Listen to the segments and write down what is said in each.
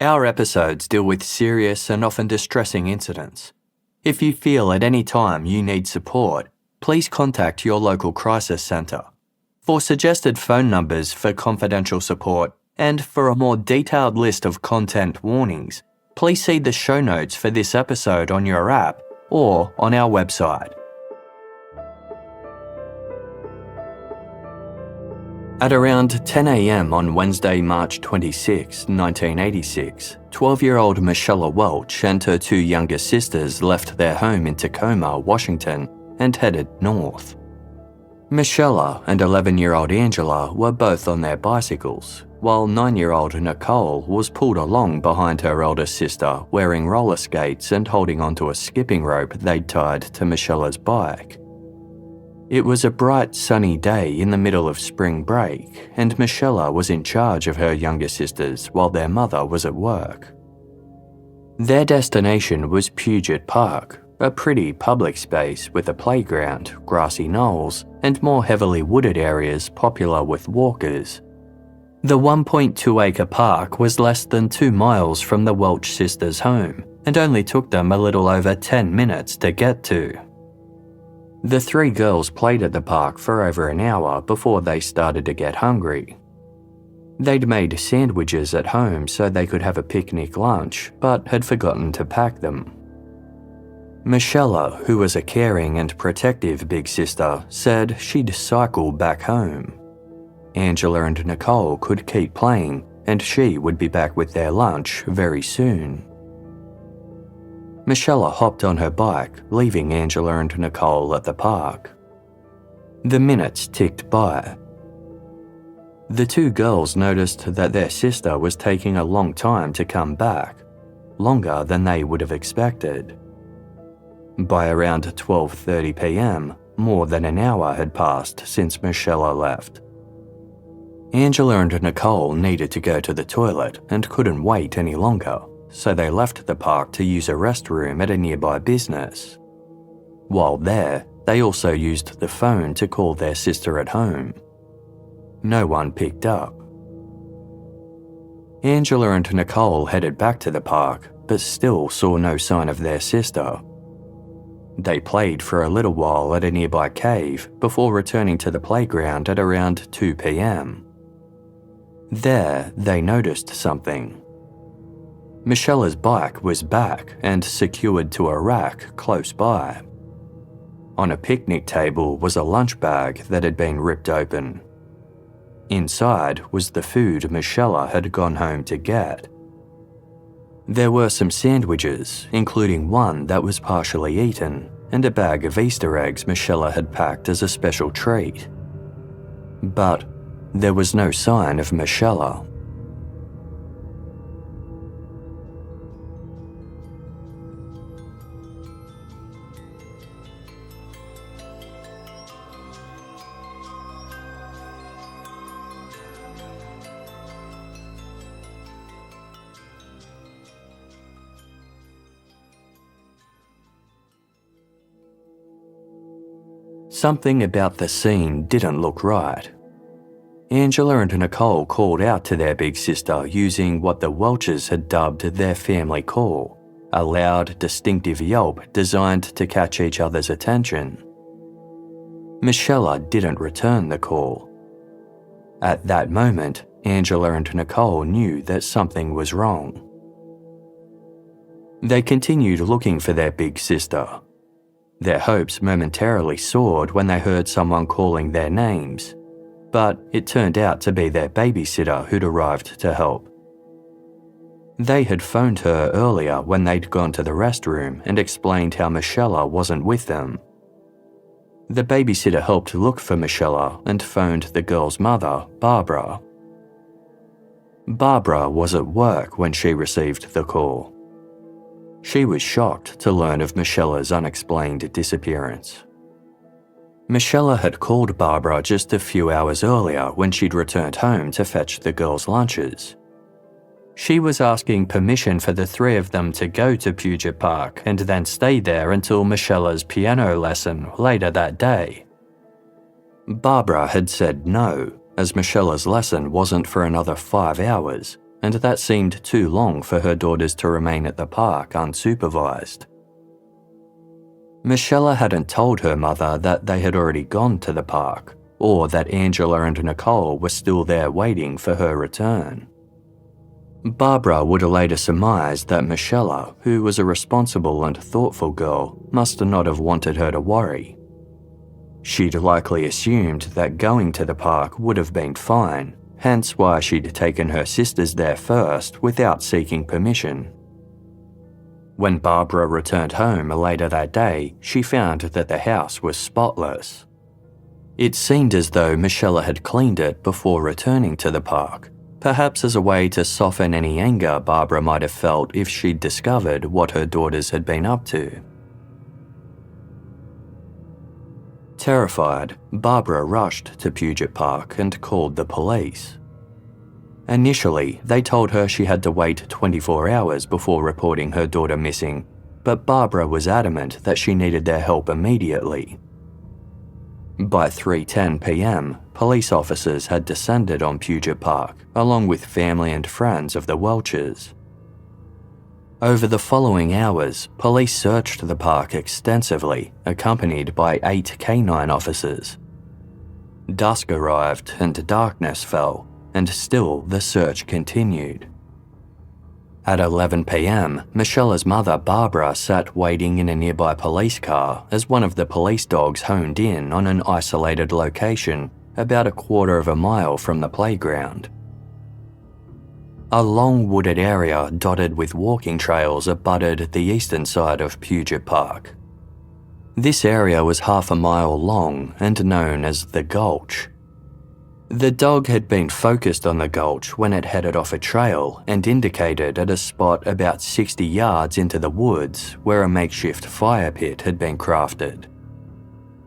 Our episodes deal with serious and often distressing incidents. If you feel at any time you need support, please contact your local crisis centre. For suggested phone numbers for confidential support and for a more detailed list of content warnings, please see the show notes for this episode on your app or on our website. At around 10 a.m. on Wednesday, March 26, 1986, 12-year-old Michella Welch and her two younger sisters left their home in Tacoma, Washington, and headed north. Michella and 11-year-old Angela were both on their bicycles, while 9-year-old Nicole was pulled along behind her elder sister wearing roller skates and holding onto a skipping rope they'd tied to Michella's bike. It was a bright, sunny day in the middle of spring break, and Michella was in charge of her younger sisters while their mother was at work. Their destination was Puget Park, a pretty public space with a playground, grassy knolls, and more heavily wooded areas popular with walkers. The 1.2-acre park was less than 2 miles from the Welch sisters' home, and only took them a little over 10 minutes to get to. The three girls played at the park for over an hour before they started to get hungry. They'd made sandwiches at home so they could have a picnic lunch, but had forgotten to pack them. Michella, who was a caring and protective big sister, said she'd cycle back home. Angela and Nicole could keep playing, and she would be back with their lunch very soon. Michella hopped on her bike, leaving Angela and Nicole at the park. The minutes ticked by. The two girls noticed that their sister was taking a long time to come back, longer than they would have expected. By around 12:30 p.m., more than an hour had passed since Michella left. Angela and Nicole needed to go to the toilet and couldn't wait any longer, so they left the park to use a restroom at a nearby business. While there, they also used the phone to call their sister at home. No one picked up. Angela and Nicole headed back to the park, but still saw no sign of their sister. They played for a little while at a nearby cave before returning to the playground at around 2 p.m. There, they noticed something. Michella's bike was back and secured to a rack close by. On a picnic table was a lunch bag that had been ripped open. Inside was the food Michella had gone home to get. There were some sandwiches, including one that was partially eaten, and a bag of Easter eggs Michella had packed as a special treat. But there was no sign of Michella. Something about the scene didn't look right. Angela and Nicole called out to their big sister using what the Welches had dubbed their family call, a loud, distinctive yelp designed to catch each other's attention. Michella didn't return the call. At that moment, Angela and Nicole knew that something was wrong. They continued looking for their big sister. Their hopes momentarily soared when they heard someone calling their names, but it turned out to be their babysitter who'd arrived to help. They had phoned her earlier when they'd gone to the restroom and explained how Michella wasn't with them. The babysitter helped look for Michella and phoned the girl's mother, Barbara. Barbara was at work when she received the call. She was shocked to learn of Michella's unexplained disappearance. Michella had called Barbara just a few hours earlier when she'd returned home to fetch the girls' lunches. She was asking permission for the three of them to go to Puget Park and then stay there until Michella's piano lesson later that day. Barbara had said no, as Michella's lesson wasn't for another 5 hours, and that seemed too long for her daughters to remain at the park unsupervised. Michella hadn't told her mother that they had already gone to the park, or that Angela and Nicole were still there waiting for her return. Barbara would later surmise that Michella, who was a responsible and thoughtful girl, must not have wanted her to worry. She'd likely assumed that going to the park would have been fine, hence why she'd taken her sisters there first without seeking permission. When Barbara returned home later that day, she found that the house was spotless. It seemed as though Michella had cleaned it before returning to the park, perhaps as a way to soften any anger Barbara might have felt if she'd discovered what her daughters had been up to. Terrified, Barbara rushed to Puget Park and called the police. Initially, they told her she had to wait 24 hours before reporting her daughter missing, but Barbara was adamant that she needed their help immediately. By 3:10 p.m., police officers had descended on Puget Park, along with family and friends of the Welches. Over the following hours, police searched the park extensively, accompanied by 8 canine officers. Dusk arrived and darkness fell, and still the search continued. At 11 p.m., Michella's mother Barbara sat waiting in a nearby police car as one of the police dogs honed in on an isolated location about a quarter of a mile from the playground. A long wooded area dotted with walking trails abutted the eastern side of Puget Park. This area was half a mile long and known as the Gulch. The dog had been focused on the gulch when it headed off a trail and indicated at a spot about 60 yards into the woods where a makeshift fire pit had been crafted.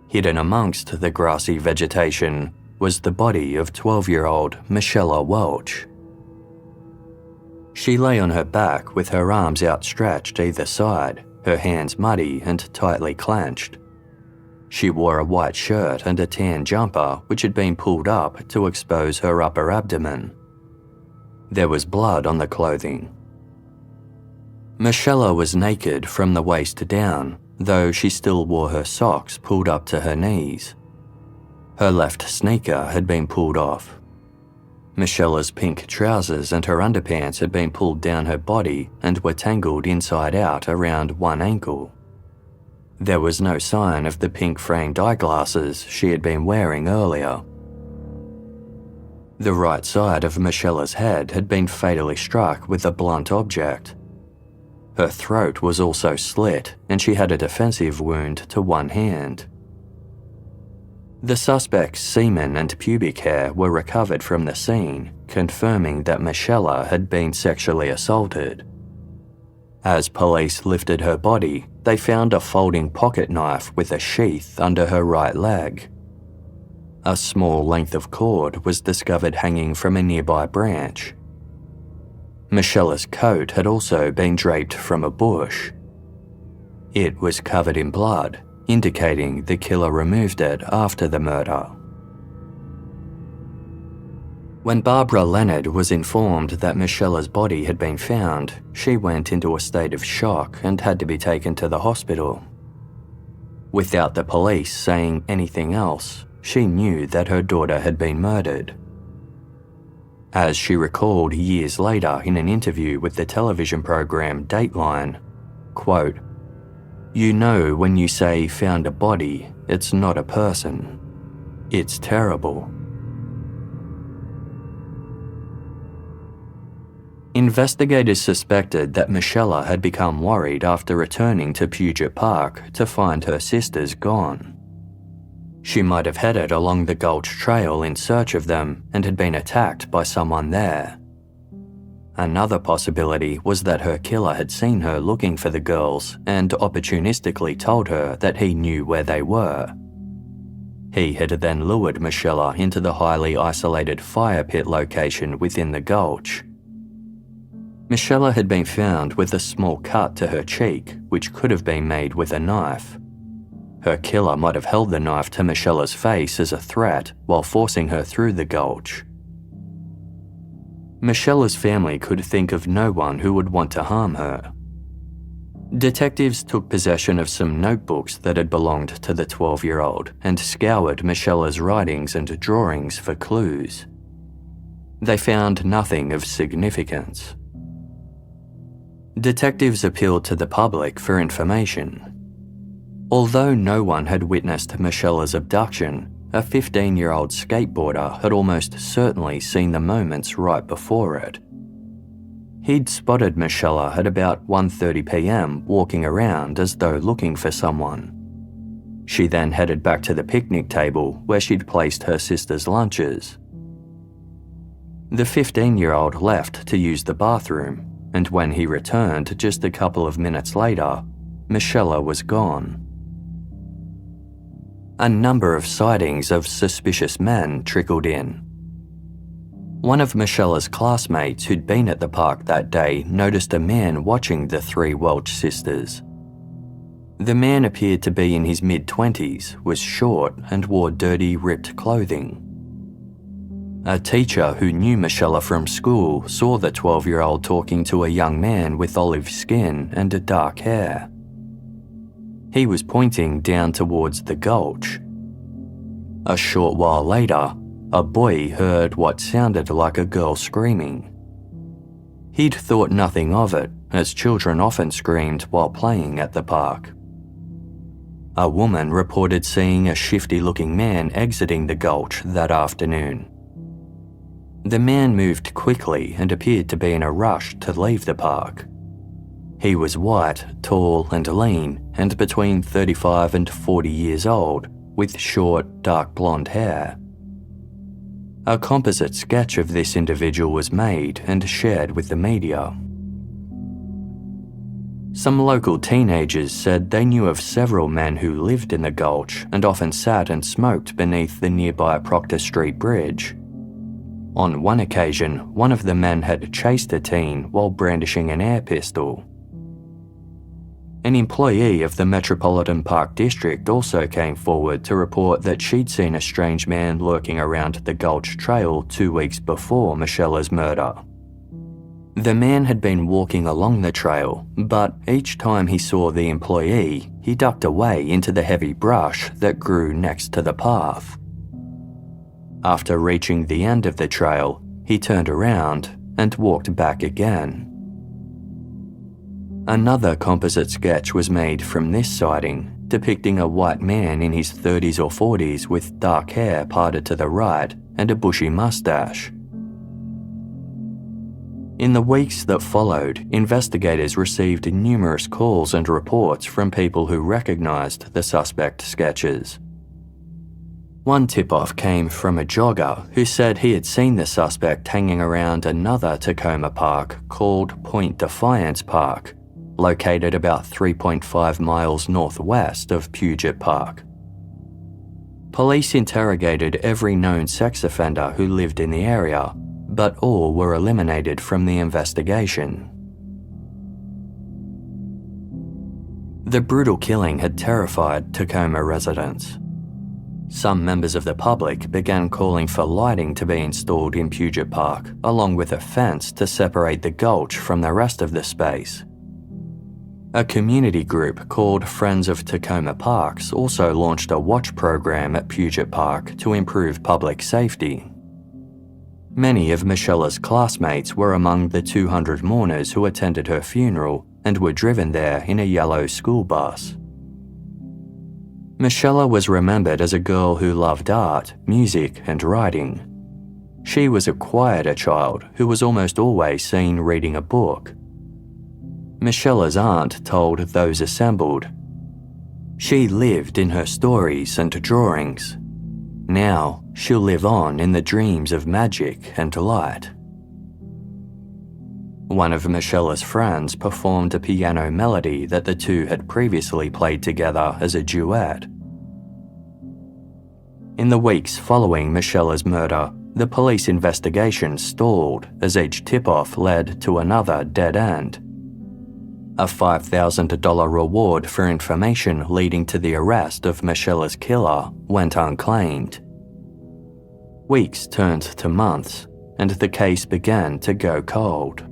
Hidden amongst the grassy vegetation was the body of 12-year-old Michella Welch. She lay on her back with her arms outstretched either side, her hands muddy and tightly clenched. She wore a white shirt and a tan jumper which had been pulled up to expose her upper abdomen. There was blood on the clothing. Michella was naked from the waist down, though she still wore her socks pulled up to her knees. Her left sneaker had been pulled off. Michella's pink trousers and her underpants had been pulled down her body and were tangled inside out around one ankle. There was no sign of the pink-framed eyeglasses she had been wearing earlier. The right side of Michella's head had been fatally struck with a blunt object. Her throat was also slit, and she had a defensive wound to one hand. The suspect's semen and pubic hair were recovered from the scene, confirming that Michella had been sexually assaulted. As police lifted her body, they found a folding pocket knife with a sheath under her right leg. A small length of cord was discovered hanging from a nearby branch. Michella's coat had also been draped from a bush. It was covered in blood, indicating the killer removed it after the murder. When Barbara Leonard was informed that Michella's body had been found, she went into a state of shock and had to be taken to the hospital. Without the police saying anything else, she knew that her daughter had been murdered. As she recalled years later in an interview with the television program Dateline, quote, "You know when you say found a body, it's not a person. It's terrible." Investigators suspected that Michella had become worried after returning to Puget Park to find her sisters gone. She might have headed along the Gulch Trail in search of them and had been attacked by someone there. Another possibility was that her killer had seen her looking for the girls and opportunistically told her that he knew where they were. He had then lured Michella into the highly isolated fire pit location within the gulch. Michella had been found with a small cut to her cheek, which could have been made with a knife. Her killer might have held the knife to Michella's face as a threat while forcing her through the gulch. Michella's family could think of no one who would want to harm her. Detectives took possession of some notebooks that had belonged to the 12-year-old and scoured Michella's writings and drawings for clues. They found nothing of significance. Detectives appealed to the public for information. Although no one had witnessed Michella's abduction, a 15-year-old skateboarder had almost certainly seen the moments right before it. He'd spotted Michella at about 1:30 p.m. walking around as though looking for someone. She then headed back to the picnic table where she'd placed her sister's lunches. The 15-year-old left to use the bathroom, and when he returned just a couple of minutes later, Michella was gone. A number of sightings of suspicious men trickled in. One of Michella's classmates who'd been at the park that day noticed a man watching the three Welch sisters. The man appeared to be in his mid-20s, was short and wore dirty, ripped clothing. A teacher who knew Michella from school saw the 12-year-old talking to a young man with olive skin and dark hair. He was pointing down towards the gulch. A short while later, a boy heard what sounded like a girl screaming. He'd thought nothing of it, as children often screamed while playing at the park. A woman reported seeing a shifty-looking man exiting the gulch that afternoon. The man moved quickly and appeared to be in a rush to leave the park. He was white, tall and lean, and between 35 and 40 years old, with short, dark blonde hair. A composite sketch of this individual was made and shared with the media. Some local teenagers said they knew of several men who lived in the gulch and often sat and smoked beneath the nearby Proctor Street Bridge. On one occasion, one of the men had chased a teen while brandishing an air pistol. An employee of the Metropolitan Park District also came forward to report that she'd seen a strange man lurking around the Gulch Trail 2 weeks before Michella's murder. The man had been walking along the trail, but each time he saw the employee, he ducked away into the heavy brush that grew next to the path. After reaching the end of the trail, he turned around and walked back again. Another composite sketch was made from this sighting, depicting a white man in his 30s or 40s with dark hair parted to the right and a bushy mustache. In the weeks that followed, investigators received numerous calls and reports from people who recognized the suspect sketches. One tip-off came from a jogger who said he had seen the suspect hanging around another Tacoma park called Point Defiance Park, located about 3.5 miles northwest of Puget Park. Police interrogated every known sex offender who lived in the area, but all were eliminated from the investigation. The brutal killing had terrified Tacoma residents. Some members of the public began calling for lighting to be installed in Puget Park, along with a fence to separate the gulch from the rest of the space. A community group called Friends of Tacoma Parks also launched a watch program at Puget Park to improve public safety. Many of Michella's classmates were among the 200 mourners who attended her funeral and were driven there in a yellow school bus. Michella was remembered as a girl who loved art, music, and writing. She was a quieter child who was almost always seen reading a book. Michella's aunt told those assembled, "She lived in her stories and drawings. Now she'll live on in the dreams of magic and light." One of Michella's friends performed a piano melody that the two had previously played together as a duet. In the weeks following Michella's murder, the police investigation stalled as each tip-off led to another dead end. A $5,000 reward for information leading to the arrest of Michella's killer went unclaimed. Weeks turned to months, and the case began to go cold.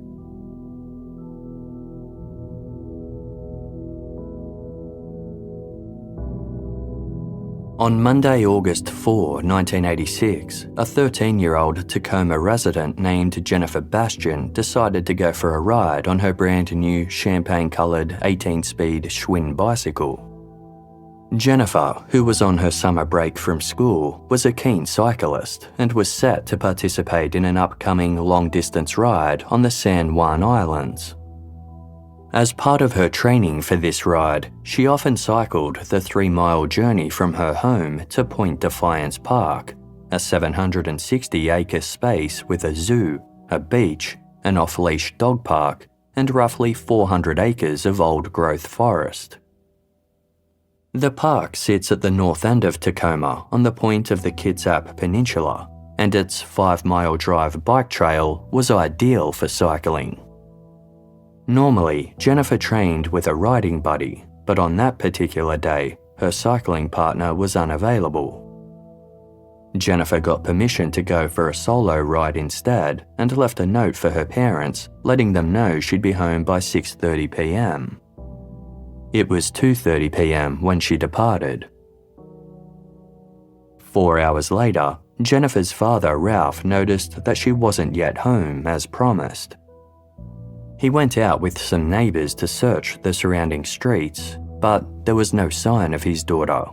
On Monday, August 4, 1986, a 13-year-old Tacoma resident named Jennifer Bastian decided to go for a ride on her brand-new champagne-coloured 18-speed Schwinn bicycle. Jennifer, who was on her summer break from school, was a keen cyclist and was set to participate in an upcoming long-distance ride on the San Juan Islands. As part of her training for this ride, she often cycled the 3-mile journey from her home to Point Defiance Park, a 760-acre space with a zoo, a beach, an off-leash dog park, and roughly 400 acres of old-growth forest. The park sits at the north end of Tacoma on the point of the Kitsap Peninsula, and its 5-mile drive bike trail was ideal for cycling. Normally, Jennifer trained with a riding buddy, but on that particular day, her cycling partner was unavailable. Jennifer got permission to go for a solo ride instead and left a note for her parents, letting them know she'd be home by 6:30 p.m. It was 2:30 p.m. when she departed. 4 hours later, Jennifer's father, Ralph, noticed that she wasn't yet home as promised. He went out with some neighbours to search the surrounding streets, but there was no sign of his daughter.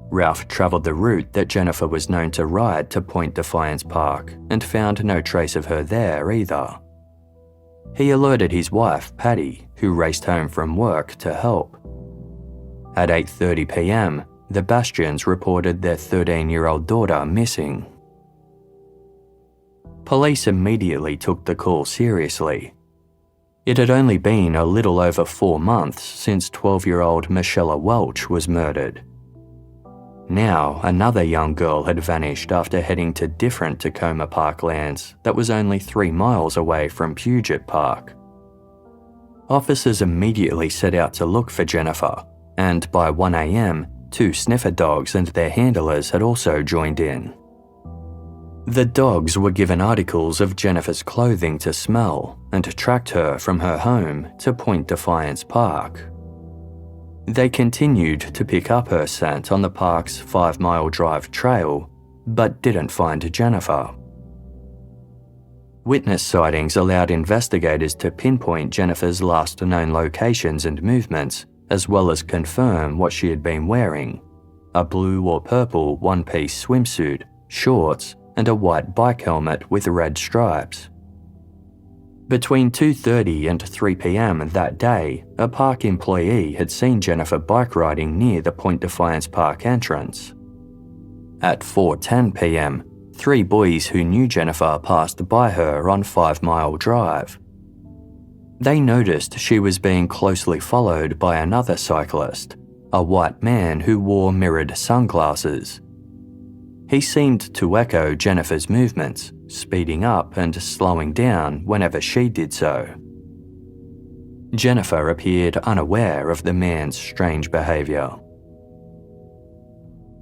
Ralph travelled the route that Jennifer was known to ride to Point Defiance Park and found no trace of her there either. He alerted his wife, Patty, who raced home from work to help. At 8:30 p.m, the Bastians reported their 13-year-old daughter missing. Police immediately took the call seriously. It had only been a little over 4 months since 12-year-old Michella Welch was murdered. Now, another young girl had vanished after heading to different Tacoma parklands that was only 3 miles away from Puget Park. Officers immediately set out to look for Jennifer, and by 1 a.m, 2 sniffer dogs and their handlers had also joined in. The dogs were given articles of Jennifer's clothing to smell and tracked her from her home to Point Defiance Park. They continued to pick up her scent on the park's 5-mile drive trail, but didn't find Jennifer. Witness sightings allowed investigators to pinpoint Jennifer's last known locations and movements, as well as confirm what she had been wearing: a blue or purple one-piece swimsuit, shorts, and a white bike helmet with red stripes. Between 2:30 and 3 p.m. that day, a park employee had seen Jennifer bike riding near the Point Defiance Park entrance. At 4:10 p.m, 3 boys who knew Jennifer passed by her on 5-Mile Drive. They noticed she was being closely followed by another cyclist, a white man who wore mirrored sunglasses. He seemed to echo Jennifer's movements, speeding up and slowing down whenever she did so. Jennifer appeared unaware of the man's strange behaviour.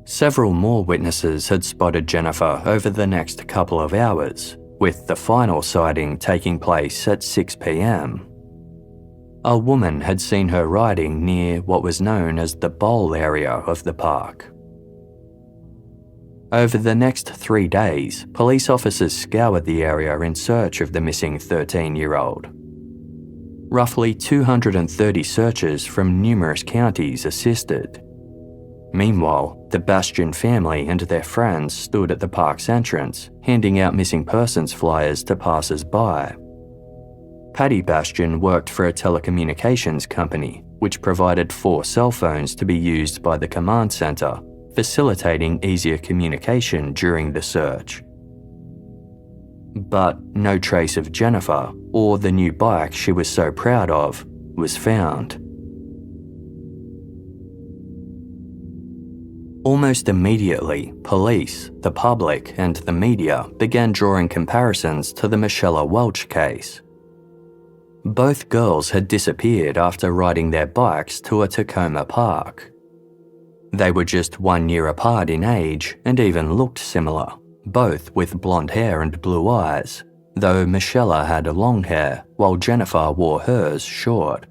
Several more witnesses had spotted Jennifer over the next couple of hours, with the final sighting taking place at 6 p.m. A woman had seen her riding near what was known as the bowl area of the park. Over the next 3 days, police officers scoured the area in search of the missing 13-year-old. Roughly 230 searchers from numerous counties assisted. Meanwhile, the Bastian family and their friends stood at the park's entrance, handing out missing persons flyers to passers-by. Patty Bastian worked for a telecommunications company, which provided 4 cell phones to be used by the command center, facilitating easier communication during the search. But no trace of Jennifer or the new bike she was so proud of was found. Almost immediately, police, the public, and the media began drawing comparisons to the Michella Welch case. Both girls had disappeared after riding their bikes to a Tacoma park. They were just 1 year apart in age and even looked similar, both with blonde hair and blue eyes, though Michella had long hair while Jennifer wore hers short.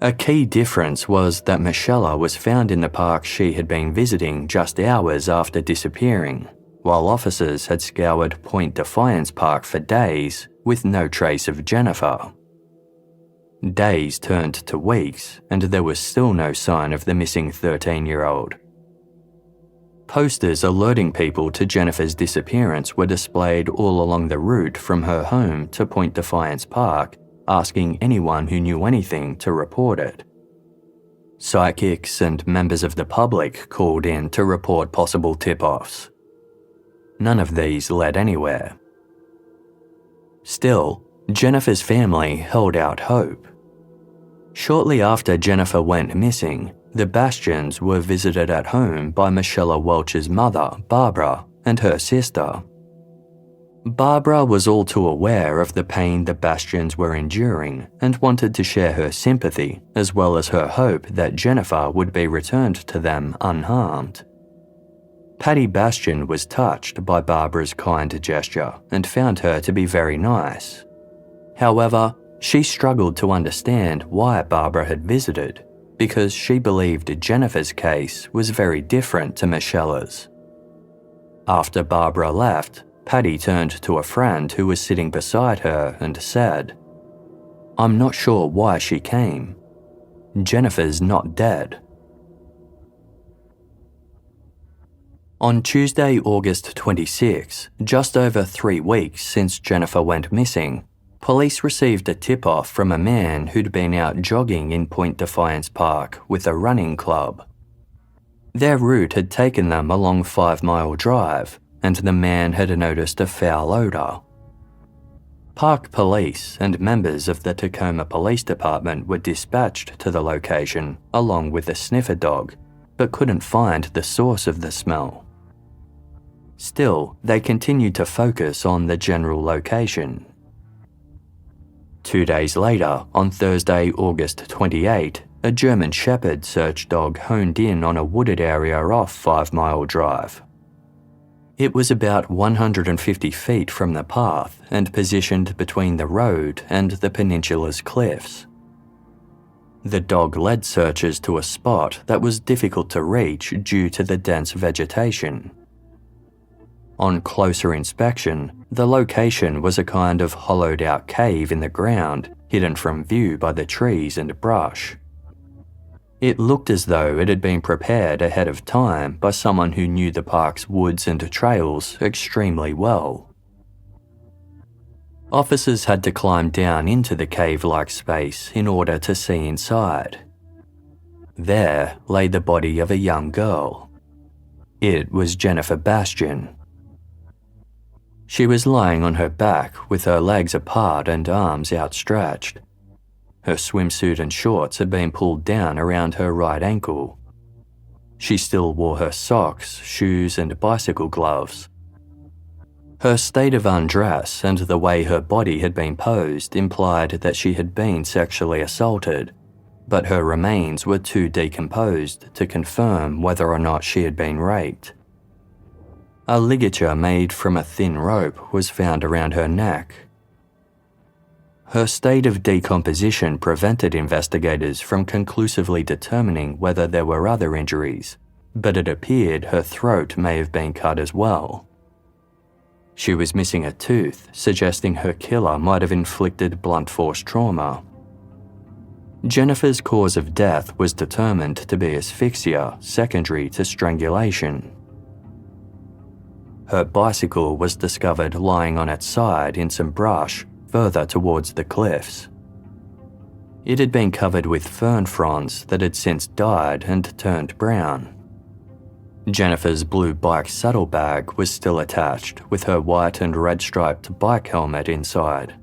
A key difference was that Michella was found in the park she had been visiting just hours after disappearing, while officers had scoured Point Defiance Park for days with no trace of Jennifer. Days turned to weeks, and there was still no sign of the missing 13-year-old. Posters alerting people to Jennifer's disappearance were displayed all along the route from her home to Point Defiance Park, asking anyone who knew anything to report it. Psychics and members of the public called in to report possible tip-offs. None of these led anywhere. Still, Jennifer's family held out hope. Shortly after Jennifer went missing, the Bastians were visited at home by Michella Welch's mother, Barbara, and her sister. Barbara was all too aware of the pain the Bastians were enduring and wanted to share her sympathy as well as her hope that Jennifer would be returned to them unharmed. Patty Bastian was touched by Barbara's kind gesture and found her to be very nice. However, she struggled to understand why Barbara had visited because she believed Jennifer's case was very different to Michella's. After Barbara left, Patty turned to a friend who was sitting beside her and said, "I'm not sure why she came. Jennifer's not dead." On Tuesday, August 26, just over 3 weeks since Jennifer went missing, police received a tip-off from a man who'd been out jogging in Point Defiance Park with a running club. Their route had taken them a long 5-mile drive, and the man had noticed a foul odour. Park police and members of the Tacoma Police Department were dispatched to the location along with a sniffer dog, but couldn't find the source of the smell. Still, they continued to focus on the general location. 2 days later, on Thursday, August 28, a German Shepherd search dog honed in on a wooded area off 5-Mile Drive. It was about 150 feet from the path and positioned between the road and the peninsula's cliffs. The dog led searchers to a spot that was difficult to reach due to the dense vegetation. On closer inspection, the location was a kind of hollowed-out cave in the ground, hidden from view by the trees and brush. It looked as though it had been prepared ahead of time by someone who knew the park's woods and trails extremely well. Officers had to climb down into the cave-like space in order to see inside. There lay the body of a young girl. It was Jennifer Bastian. She was lying on her back with her legs apart and arms outstretched. Her swimsuit and shorts had been pulled down around her right ankle. She still wore her socks, shoes, and bicycle gloves. Her state of undress and the way her body had been posed implied that she had been sexually assaulted, but her remains were too decomposed to confirm whether or not she had been raped. A ligature made from a thin rope was found around her neck. Her state of decomposition prevented investigators from conclusively determining whether there were other injuries, but it appeared her throat may have been cut as well. She was missing a tooth, suggesting her killer might have inflicted blunt force trauma. Jennifer's cause of death was determined to be asphyxia secondary to strangulation. Her bicycle was discovered lying on its side in some brush further towards the cliffs. It had been covered with fern fronds that had since died and turned brown. Jennifer's blue bike saddlebag was still attached with her white and red striped bike helmet inside.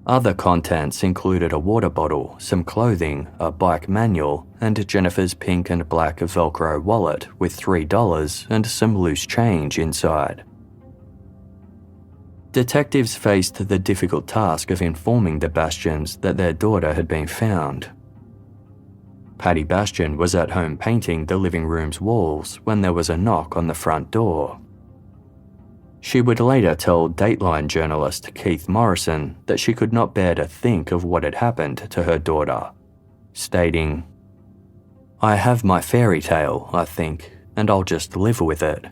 Other contents included a water bottle, some clothing, a bike manual, and Jennifer's pink and black Velcro wallet with $3 and some loose change inside. Detectives faced the difficult task of informing the Bastians that their daughter had been found. Patty Bastian was at home painting the living room's walls when there was a knock on the front door. She would later tell Dateline journalist Keith Morrison that she could not bear to think of what had happened to her daughter, stating, "I have my fairy tale, I think, and I'll just live with it.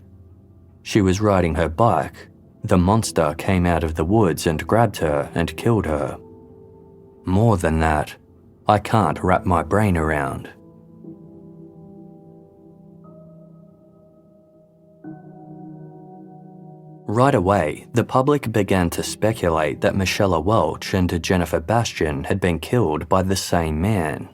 She was riding her bike. The monster came out of the woods and grabbed her and killed her. More than that, I can't wrap my brain around." Right away, the public began to speculate that Michella Welch and Jennifer Bastian had been killed by the same man.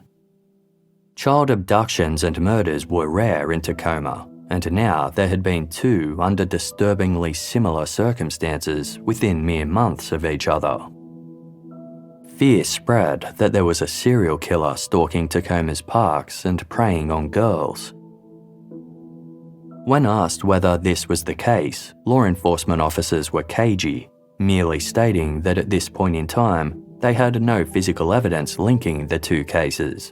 Child abductions and murders were rare in Tacoma, and now there had been two under disturbingly similar circumstances within mere months of each other. Fear spread that there was a serial killer stalking Tacoma's parks and preying on girls. When asked whether this was the case, law enforcement officers were cagey, merely stating that at this point in time, they had no physical evidence linking the two cases.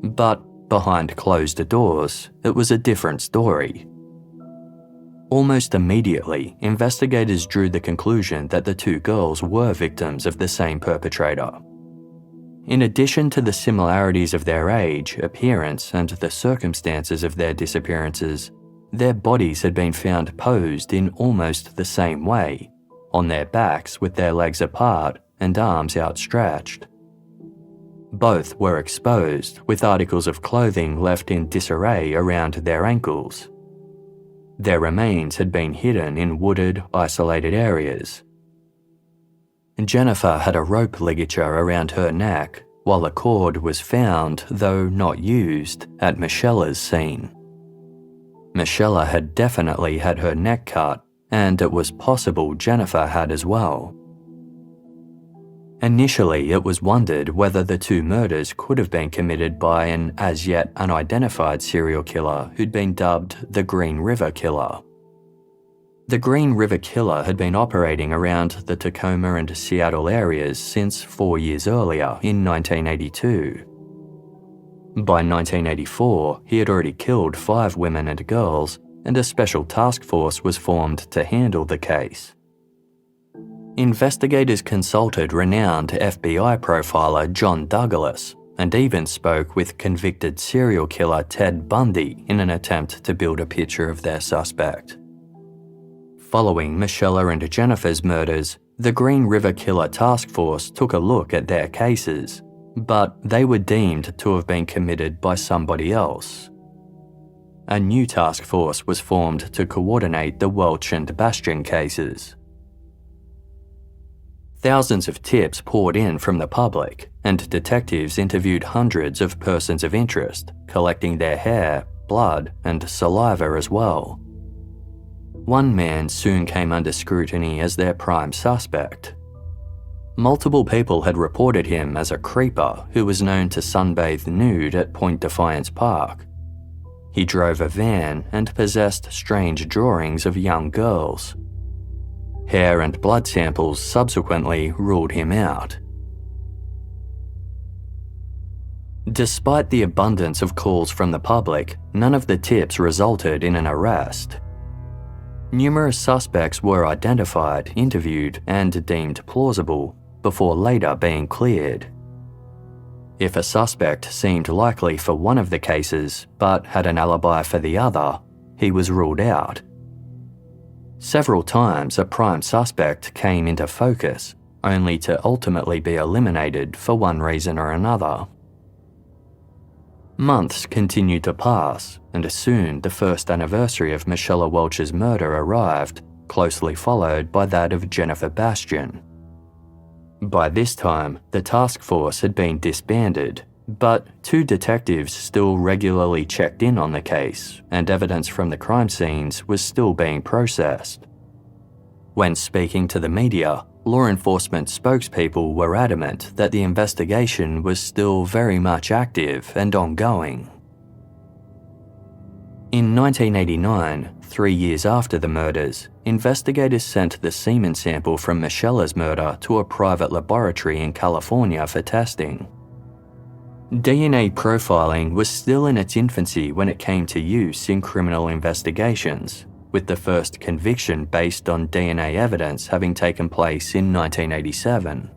But behind closed doors, it was a different story. Almost immediately, investigators drew the conclusion that the two girls were victims of the same perpetrator. In addition to the similarities of their age, appearance, and the circumstances of their disappearances, their bodies had been found posed in almost the same way, on their backs with their legs apart and arms outstretched. Both were exposed, with articles of clothing left in disarray around their ankles. Their remains had been hidden in wooded, isolated areas. Jennifer had a rope ligature around her neck, while a cord was found, though not used, at Michella's scene. Michella had definitely had her neck cut, and it was possible Jennifer had as well. Initially, it was wondered whether the two murders could have been committed by an as-yet unidentified serial killer who'd been dubbed the Green River Killer. The Green River Killer had been operating around the Tacoma and Seattle areas since 4 years earlier, in 1982. By 1984, he had already killed 5 women and girls, and a special task force was formed to handle the case. Investigators consulted renowned FBI profiler John Douglas, and even spoke with convicted serial killer Ted Bundy in an attempt to build a picture of their suspect. Following Michella and Jennifer's murders, the Green River Killer Task Force took a look at their cases, but they were deemed to have been committed by somebody else. A new task force was formed to coordinate the Welch and Bastian cases. Thousands of tips poured in from the public, and detectives interviewed hundreds of persons of interest, collecting their hair, blood, and saliva as well. One man soon came under scrutiny as their prime suspect. Multiple people had reported him as a creeper who was known to sunbathe nude at Point Defiance Park. He drove a van and possessed strange drawings of young girls. Hair and blood samples subsequently ruled him out. Despite the abundance of calls from the public, none of the tips resulted in an arrest. Numerous suspects were identified, interviewed, and deemed plausible, before later being cleared. If a suspect seemed likely for one of the cases, but had an alibi for the other, he was ruled out. Several times a prime suspect came into focus, only to ultimately be eliminated for one reason or another. Months continued to pass, and soon the first anniversary of Michella Welch's murder arrived, closely followed by that of Jennifer Bastian. By this time, the task force had been disbanded, but 2 detectives still regularly checked in on the case, and evidence from the crime scenes was still being processed. When speaking to the media, law enforcement spokespeople were adamant that the investigation was still very much active and ongoing. In 1989, 3 years after the murders, investigators sent the semen sample from Michella's murder to a private laboratory in California for testing. DNA profiling was still in its infancy when it came to use in criminal investigations, with the first conviction based on DNA evidence having taken place in 1987.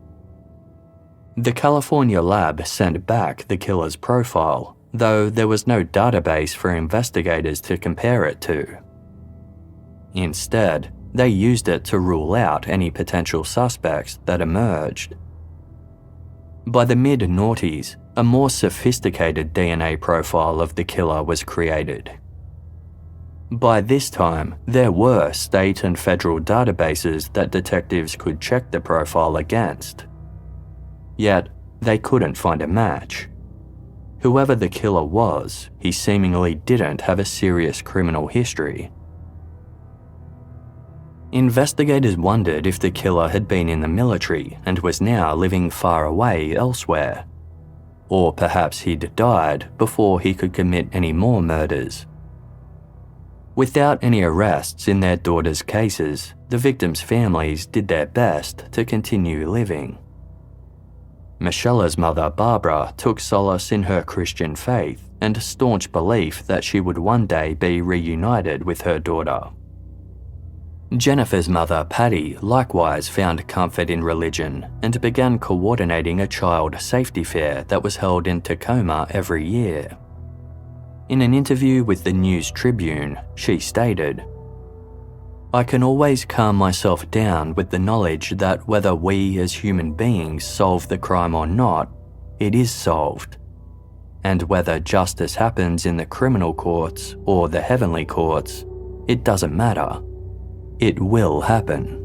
The California lab sent back the killer's profile, though there was no database for investigators to compare it to. Instead, they used it to rule out any potential suspects that emerged. By the mid-noughties, a more sophisticated DNA profile of the killer was created. By this time, there were state and federal databases that detectives could check the profile against. Yet, they couldn't find a match. Whoever the killer was, he seemingly didn't have a serious criminal history. Investigators wondered if the killer had been in the military and was now living far away elsewhere. Or perhaps he'd died before he could commit any more murders. Without any arrests in their daughters' cases, the victims' families did their best to continue living. Michella's mother, Barbara, took solace in her Christian faith and a staunch belief that she would one day be reunited with her daughter. Jennifer's mother, Patty, likewise found comfort in religion and began coordinating a child safety fair that was held in Tacoma every year. In an interview with the News Tribune, she stated, "I can always calm myself down with the knowledge that whether we as human beings solve the crime or not, it is solved. And whether justice happens in the criminal courts or the heavenly courts, it doesn't matter. It will happen."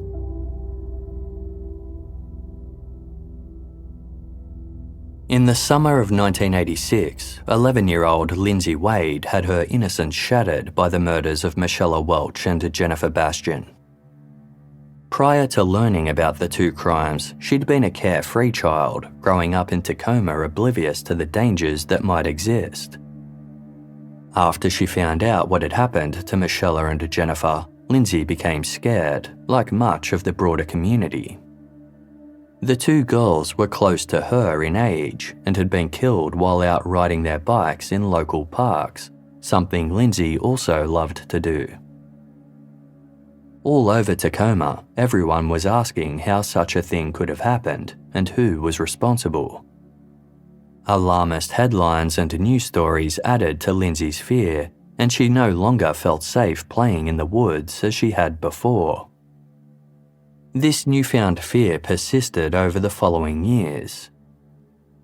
In the summer of 1986, 11-year-old Lindsay Wade had her innocence shattered by the murders of Michella Welch and Jennifer Bastian. Prior to learning about the two crimes, she'd been a carefree child, growing up in Tacoma oblivious to the dangers that might exist. After she found out what had happened to Michella and Jennifer, Lindsay became scared, like much of the broader community. The two girls were close to her in age and had been killed while out riding their bikes in local parks, something Lindsay also loved to do. All over Tacoma, everyone was asking how such a thing could have happened and who was responsible. Alarmist headlines and news stories added to Lindsay's fear, and she no longer felt safe playing in the woods as she had before. This newfound fear persisted over the following years.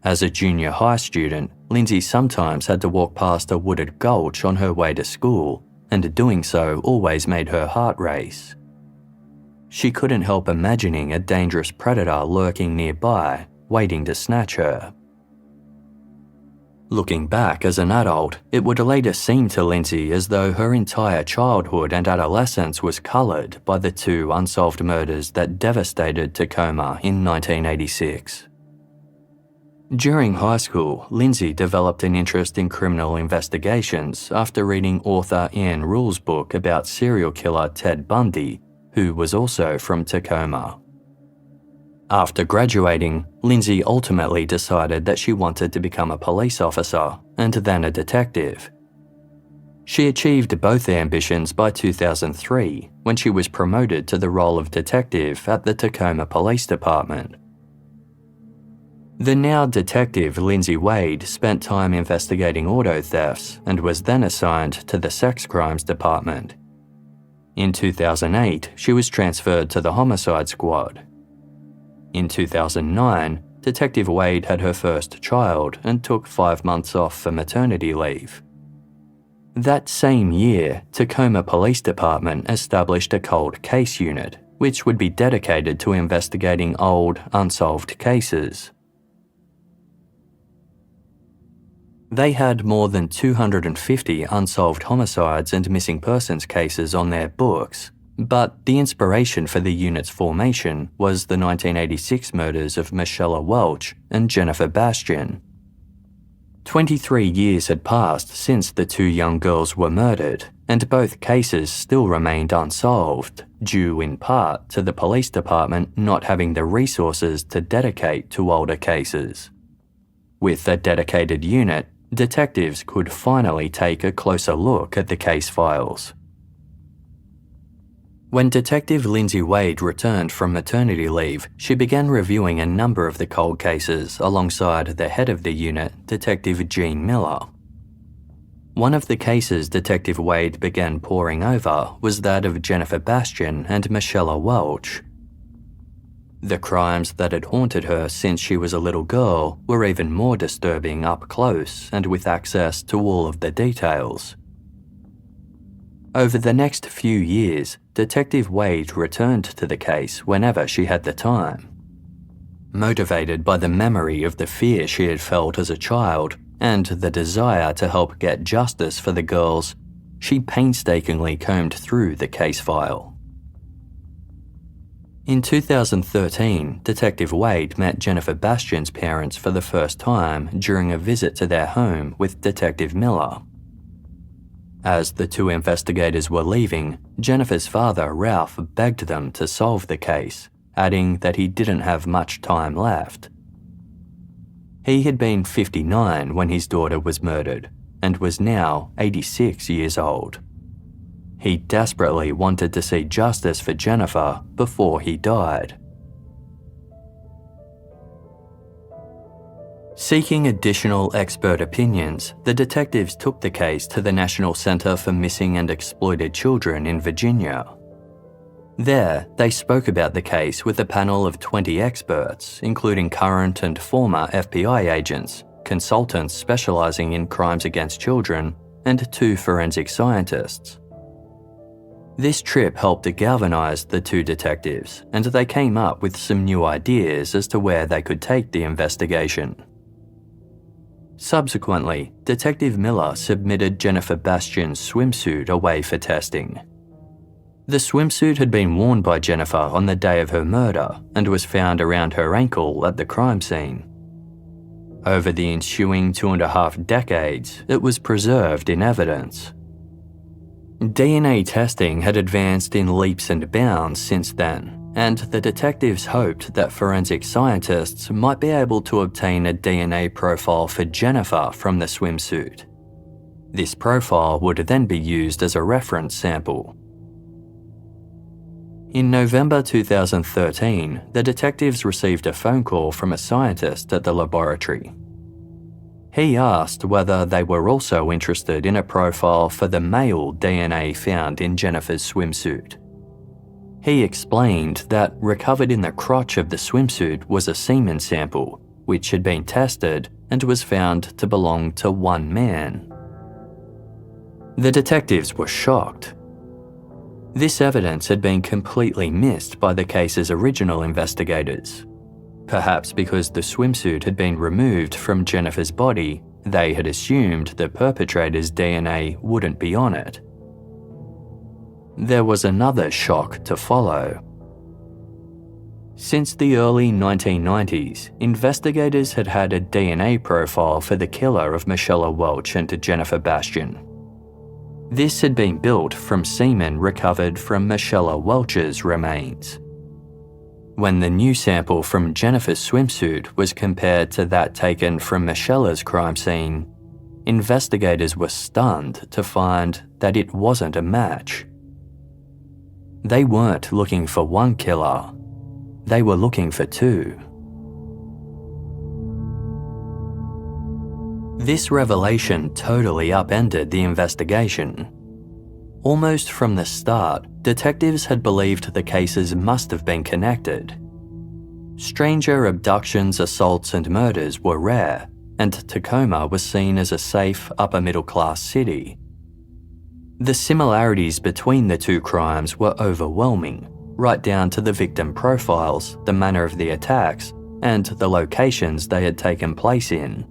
As a junior high student, Lindsay sometimes had to walk past a wooded gulch on her way to school, and doing so always made her heart race. She couldn't help imagining a dangerous predator lurking nearby, waiting to snatch her. Looking back as an adult, it would later seem to Lindsay as though her entire childhood and adolescence was coloured by the two unsolved murders that devastated Tacoma in 1986. During high school, Lindsay developed an interest in criminal investigations after reading author Erin Munro's book about serial killer Ted Bundy, who was also from Tacoma. After graduating, Lindsay ultimately decided that she wanted to become a police officer and then a detective. She achieved both ambitions by 2003 when she was promoted to the role of detective at the Tacoma Police Department. The now detective Lindsay Wade spent time investigating auto thefts and was then assigned to the sex crimes department. In 2008, she was transferred to the homicide squad. In 2009, Detective Wade had her first child and took 5 months off for maternity leave. That same year, Tacoma Police Department established a cold case unit, which would be dedicated to investigating old, unsolved cases. They had more than 250 unsolved homicides and missing persons cases on their books, But the inspiration for the unit's formation was the 1986 murders of Michella Welch and Jennifer Bastian. 23 years had passed since the two young girls were murdered, and both cases still remained unsolved, due in part to the police department not having the resources to dedicate to older cases. With a dedicated unit, detectives could finally take a closer look at the case files. When Detective Lindsay Wade returned from maternity leave, she began reviewing a number of the cold cases alongside the head of the unit, Detective Jean Miller. One of the cases Detective Wade began poring over was that of Jennifer Bastian and Michella Welch. The crimes that had haunted her since she was a little girl were even more disturbing up close and with access to all of the details. Over the next few years, Detective Wade returned to the case whenever she had the time. Motivated by the memory of the fear she had felt as a child and the desire to help get justice for the girls, she painstakingly combed through the case file. In 2013, Detective Wade met Jennifer Bastian's parents for the first time during a visit to their home with Detective Miller. As the two investigators were leaving, Jennifer's father, Ralph, begged them to solve the case, adding that he didn't have much time left. He had been 59 when his daughter was murdered, and was now 86 years old. He desperately wanted to see justice for Jennifer before he died. Seeking additional expert opinions, the detectives took the case to the National Center for Missing and Exploited Children in Virginia. There, they spoke about the case with a panel of 20 experts, including current and former FBI agents, consultants specializing in crimes against children, and 2 forensic scientists. This trip helped to galvanize the 2 detectives, and they came up with some new ideas as to where they could take the investigation. Subsequently, Detective Miller submitted Jennifer Bastian's swimsuit away for testing. The swimsuit had been worn by Jennifer on the day of her murder and was found around her ankle at the crime scene. Over the ensuing 2.5 decades, it was preserved in evidence. DNA testing had advanced in leaps and bounds since then, and the detectives hoped that forensic scientists might be able to obtain a DNA profile for Jennifer from the swimsuit. This profile would then be used as a reference sample. In November 2013, the detectives received a phone call from a scientist at the laboratory. He asked whether they were also interested in a profile for the male DNA found in Jennifer's swimsuit. He explained that recovered in the crotch of the swimsuit was a semen sample, which had been tested and was found to belong to one man. The detectives were shocked. This evidence had been completely missed by the case's original investigators. Perhaps because the swimsuit had been removed from Jennifer's body, they had assumed the perpetrator's DNA wouldn't be on it. There was another shock to follow. Since the early 1990s, investigators had had a DNA profile for the killer of Michella Welch and Jennifer Bastian. This had been built from semen recovered from Michella Welch's remains. When the new sample from Jennifer's swimsuit was compared to that taken from Michella's crime scene, investigators were stunned to find that it wasn't a match. They weren't looking for one killer, they were looking for 2. This revelation totally upended the investigation. Almost from the start, detectives had believed the cases must have been connected. Stranger abductions, assaults, and murders were rare, and Tacoma was seen as a safe, upper-middle-class city. The similarities between the 2 crimes were overwhelming, right down to the victim profiles, the manner of the attacks, and the locations they had taken place in.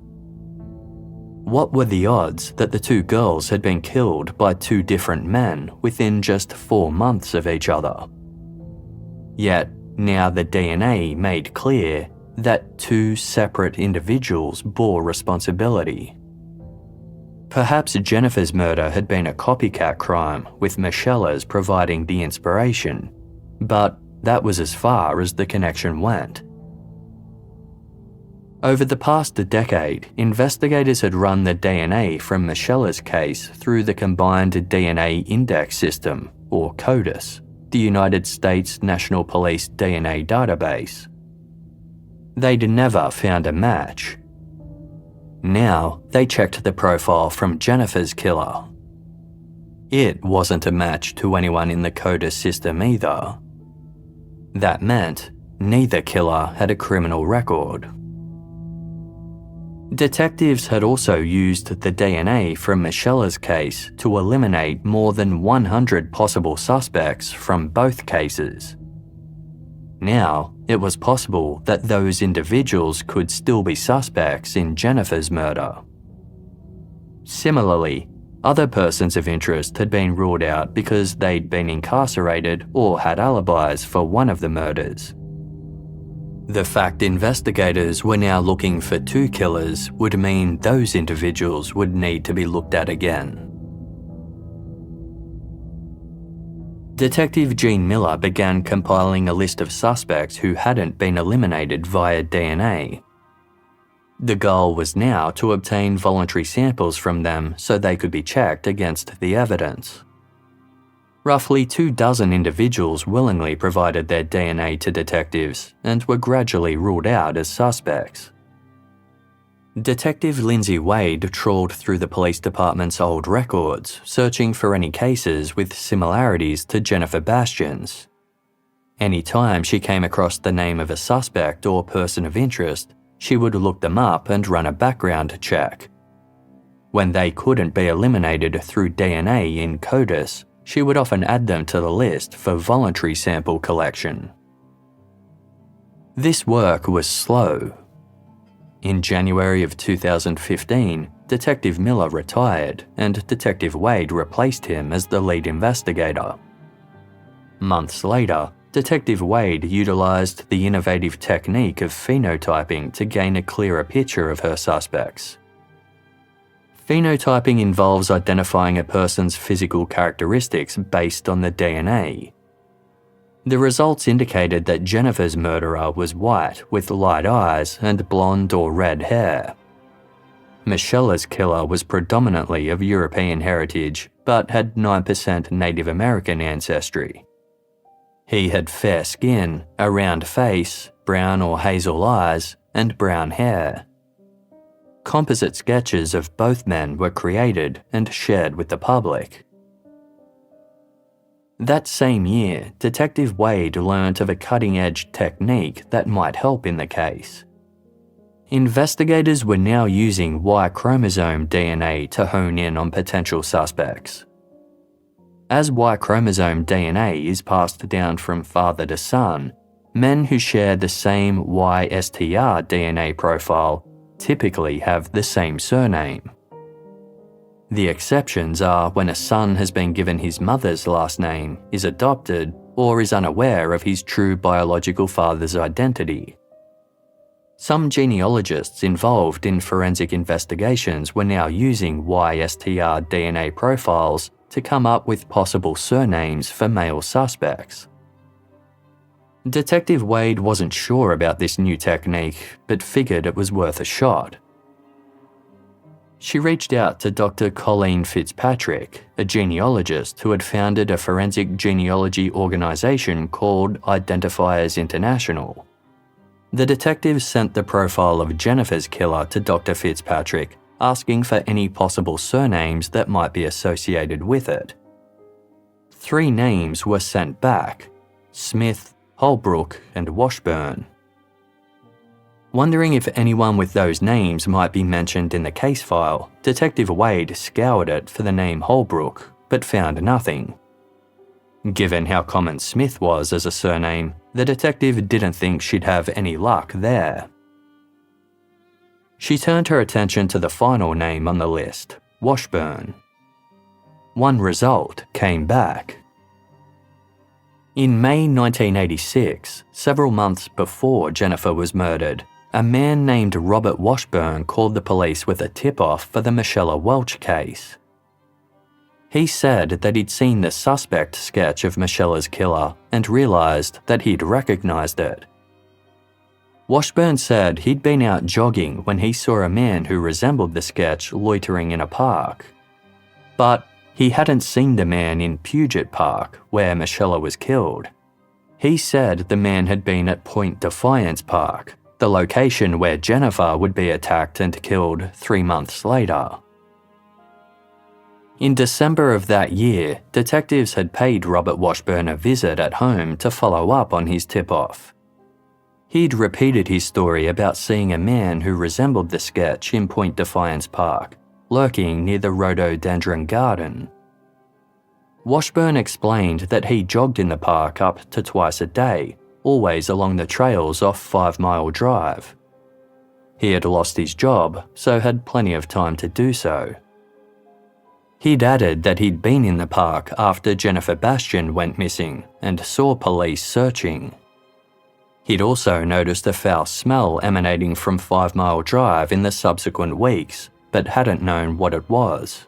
What were the odds that the two girls had been killed by two different men within just 4 months of each other? Yet, now the DNA made clear that two separate individuals bore responsibility. Perhaps Jennifer's murder had been a copycat crime, with Michella's providing the inspiration, but that was as far as the connection went. Over the past decade, investigators had run the DNA from Michella's case through the Combined DNA Index System, or CODIS, the United States National Police DNA database. They'd never found a match. Now, they checked the profile from Jennifer's killer. It wasn't a match to anyone in the CODIS system either. That meant neither killer had a criminal record. Detectives had also used the DNA from Michella's case to eliminate more than 100 possible suspects from both cases. Now, it was possible that those individuals could still be suspects in Jennifer's murder. Similarly, other persons of interest had been ruled out because they'd been incarcerated or had alibis for one of the murders. The fact investigators were now looking for two killers would mean those individuals would need to be looked at again. Detective Jean Miller began compiling a list of suspects who hadn't been eliminated via DNA. The goal was now to obtain voluntary samples from them so they could be checked against the evidence. Roughly 24 individuals willingly provided their DNA to detectives and were gradually ruled out as suspects. Detective Lindsay Wade trawled through the police department's old records, searching for any cases with similarities to Jennifer Bastian's. Any time she came across the name of a suspect or person of interest, she would look them up and run a background check. When they couldn't be eliminated through DNA in CODIS, she would often add them to the list for voluntary sample collection. This work was slow. In January of 2015, Detective Miller retired and Detective Wade replaced him as the lead investigator. Months later, Detective Wade utilised the innovative technique of phenotyping to gain a clearer picture of her suspects. Phenotyping involves identifying a person's physical characteristics based on the DNA. The results indicated that Jennifer's murderer was white with light eyes and blonde or red hair. Michella's killer was predominantly of European heritage, but had 9% Native American ancestry. He had fair skin, a round face, brown or hazel eyes, and brown hair. Composite sketches of both men were created and shared with the public. That same year, Detective Wade learnt of a cutting-edge technique that might help in the case. Investigators were now using Y chromosome DNA to hone in on potential suspects. As Y chromosome DNA is passed down from father to son, men who share the same YSTR DNA profile typically have the same surname. The exceptions are when a son has been given his mother's last name, is adopted, or is unaware of his true biological father's identity. Some genealogists involved in forensic investigations were now using YSTR DNA profiles to come up with possible surnames for male suspects. Detective Wade wasn't sure about this new technique, but figured it was worth a shot. She reached out to Dr. Colleen Fitzpatrick, a genealogist who had founded a forensic genealogy organisation called Identifiers International. The detective sent the profile of Jennifer's killer to Dr. Fitzpatrick, asking for any possible surnames that might be associated with it. 3 names were sent back: Smith, Holbrook, and Washburn. Wondering if anyone with those names might be mentioned in the case file, Detective Wade scoured it for the name Holbrook, but found nothing. Given how common Smith was as a surname, the detective didn't think she'd have any luck there. She turned her attention to the final name on the list, Washburn. One result came back. In May 1986, several months before Jennifer was murdered, a man named Robert Washburn called the police with a tip-off for the Michella Welch case. He said that he'd seen the suspect sketch of Michella's killer and realised that he'd recognised it. Washburn said he'd been out jogging when he saw a man who resembled the sketch loitering in a park. But he hadn't seen the man in Puget Park, where Michella was killed. He said the man had been at Point Defiance Park, the location where Jennifer would be attacked and killed 3 months later. In December of that year, detectives had paid Robert Washburn a visit at home to follow up on his tip-off. He'd repeated his story about seeing a man who resembled the sketch in Point Defiance Park, lurking near the rhododendron garden. Washburn explained that he jogged in the park up to twice a day, always along the trails off 5 Mile Drive. He had lost his job, so had plenty of time to do so. He'd added that he'd been in the park after Jennifer Bastian went missing and saw police searching. He'd also noticed a foul smell emanating from 5 Mile Drive in the subsequent weeks, but hadn't known what it was.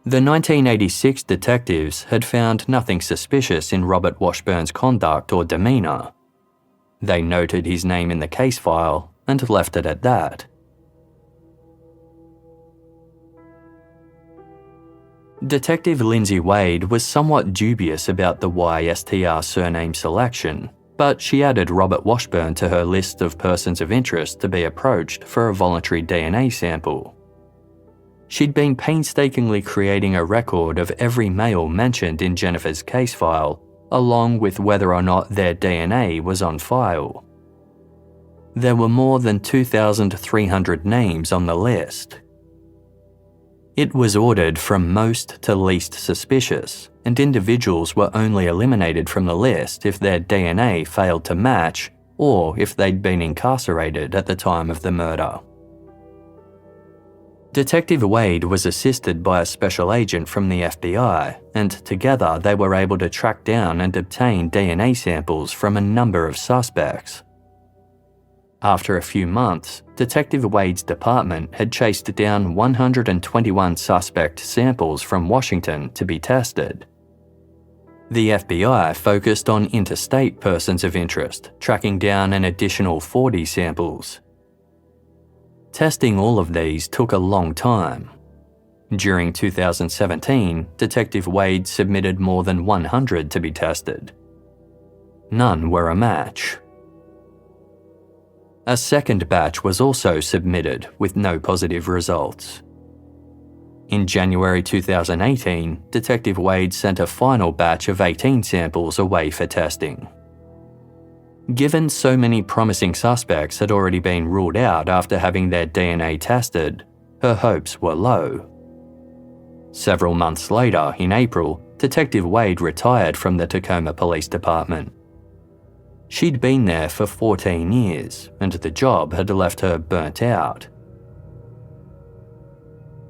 The 1986 detectives had found nothing suspicious in Robert Washburn's conduct or demeanour. They noted his name in the case file and left it at that. Detective Lindsay Wade was somewhat dubious about the YSTR surname selection, but she added Robert Washburn to her list of persons of interest to be approached for a voluntary DNA sample. She'd been painstakingly creating a record of every male mentioned in Jennifer's case file, along with whether or not their DNA was on file. There were more than 2,300 names on the list. It was ordered from most to least suspicious, and individuals were only eliminated from the list if their DNA failed to match or if they'd been incarcerated at the time of the murder. Detective Wade was assisted by a special agent from the FBI, and together they were able to track down and obtain DNA samples from a number of suspects. After a few months, Detective Wade's department had chased down 121 suspect samples from Washington to be tested. The FBI focused on interstate persons of interest, tracking down an additional 40 samples. Testing all of these took a long time. During 2017, Detective Wade submitted more than 100 to be tested. None were a match. A second batch was also submitted with no positive results. In January 2018, Detective Wade sent a final batch of 18 samples away for testing. Given so many promising suspects had already been ruled out after having their DNA tested, her hopes were low. Several months later, in April, Detective Wade retired from the Tacoma Police Department. She'd been there for 14 years, and the job had left her burnt out.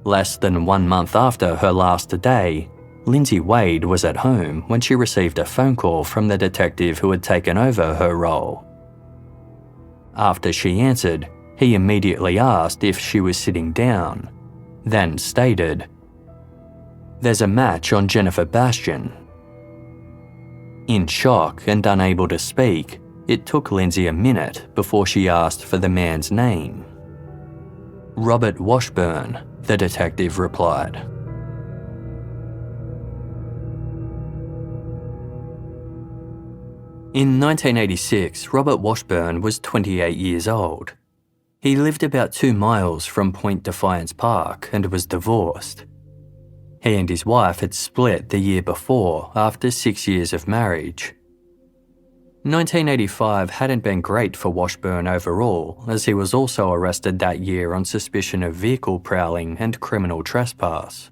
Less than 1 month after her last day, Lindsay Wade was at home when she received a phone call from the detective who had taken over her role. After she answered, he immediately asked if she was sitting down, then stated, "There's a match on Jennifer Bastian." In shock and unable to speak, it took Lindsay a minute before she asked for the man's name. "Robert Washburn," the detective replied. In 1986, Robert Washburn was 28 years old. He lived about 2 miles from Point Defiance Park and was divorced. He and his wife had split the year before after 6 years of marriage. 1985 hadn't been great for Washburn overall, as he was also arrested that year on suspicion of vehicle prowling and criminal trespass.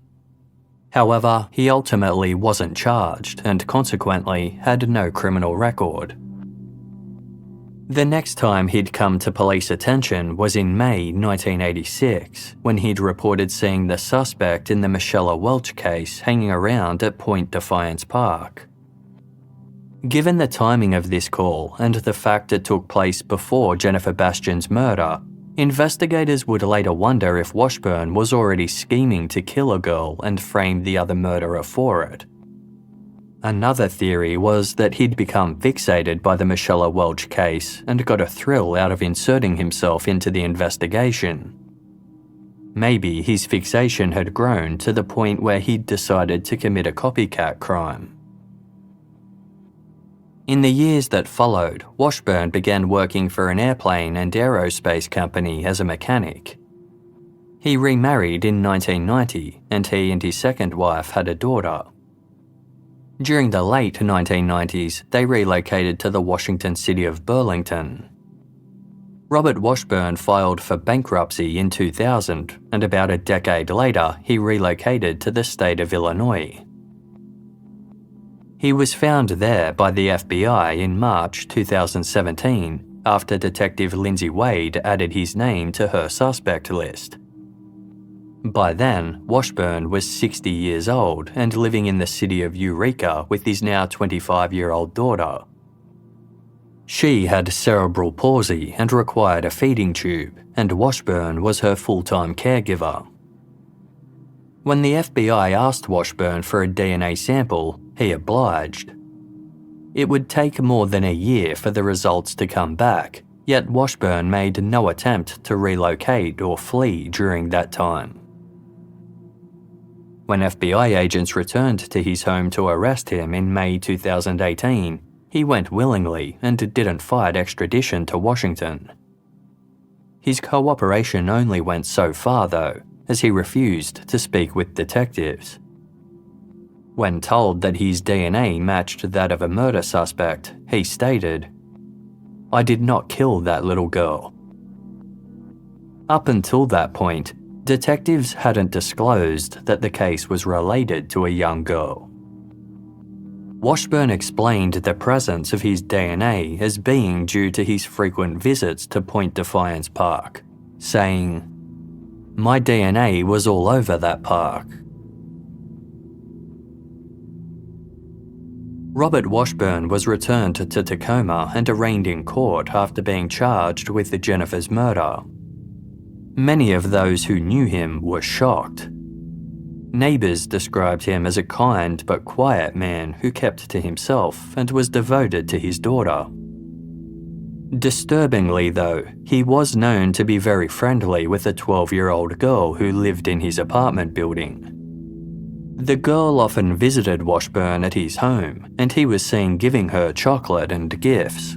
However, he ultimately wasn't charged and consequently had no criminal record. The next time he'd come to police attention was in May 1986, when he'd reported seeing the suspect in the Michella Welch case hanging around at Point Defiance Park. Given the timing of this call and the fact it took place before Jennifer Bastian's murder, investigators would later wonder if Washburn was already scheming to kill a girl and frame the other murderer for it. Another theory was that he'd become fixated by the Michella Welch case and got a thrill out of inserting himself into the investigation. Maybe his fixation had grown to the point where he'd decided to commit a copycat crime. In the years that followed, Washburn began working for an airplane and aerospace company as a mechanic. He remarried in 1990, and he and his second wife had a daughter. During the late 1990s, they relocated to the Washington city of Burlington. Robert Washburn filed for bankruptcy in 2000, and about a decade later, he relocated to the state of Illinois. He was found there by the FBI in March 2017 after Detective Lindsay Wade added his name to her suspect list. By then, Washburn was 60 years old and living in the city of Eureka with his now 25-year-old daughter. She had cerebral palsy and required a feeding tube, and Washburn was her full-time caregiver. When the FBI asked Washburn for a DNA sample, he obliged. It would take more than a year for the results to come back, yet Washburn made no attempt to relocate or flee during that time. When FBI agents returned to his home to arrest him in May 2018, he went willingly and didn't fight extradition to Washington. His cooperation only went so far, though, as he refused to speak with detectives. When told that his DNA matched that of a murder suspect, he stated, "I did not kill that little girl." Up until that point, detectives hadn't disclosed that the case was related to a young girl. Washburn explained the presence of his DNA as being due to his frequent visits to Point Defiance Park, saying, "My DNA was all over that park." Robert Washburn was returned to Tacoma and arraigned in court after being charged with Jennifer's murder. Many of those who knew him were shocked. Neighbours described him as a kind but quiet man who kept to himself and was devoted to his daughter. Disturbingly, though, he was known to be very friendly with a 12-year-old girl who lived in his apartment building. The girl often visited Washburn at his home, and he was seen giving her chocolate and gifts.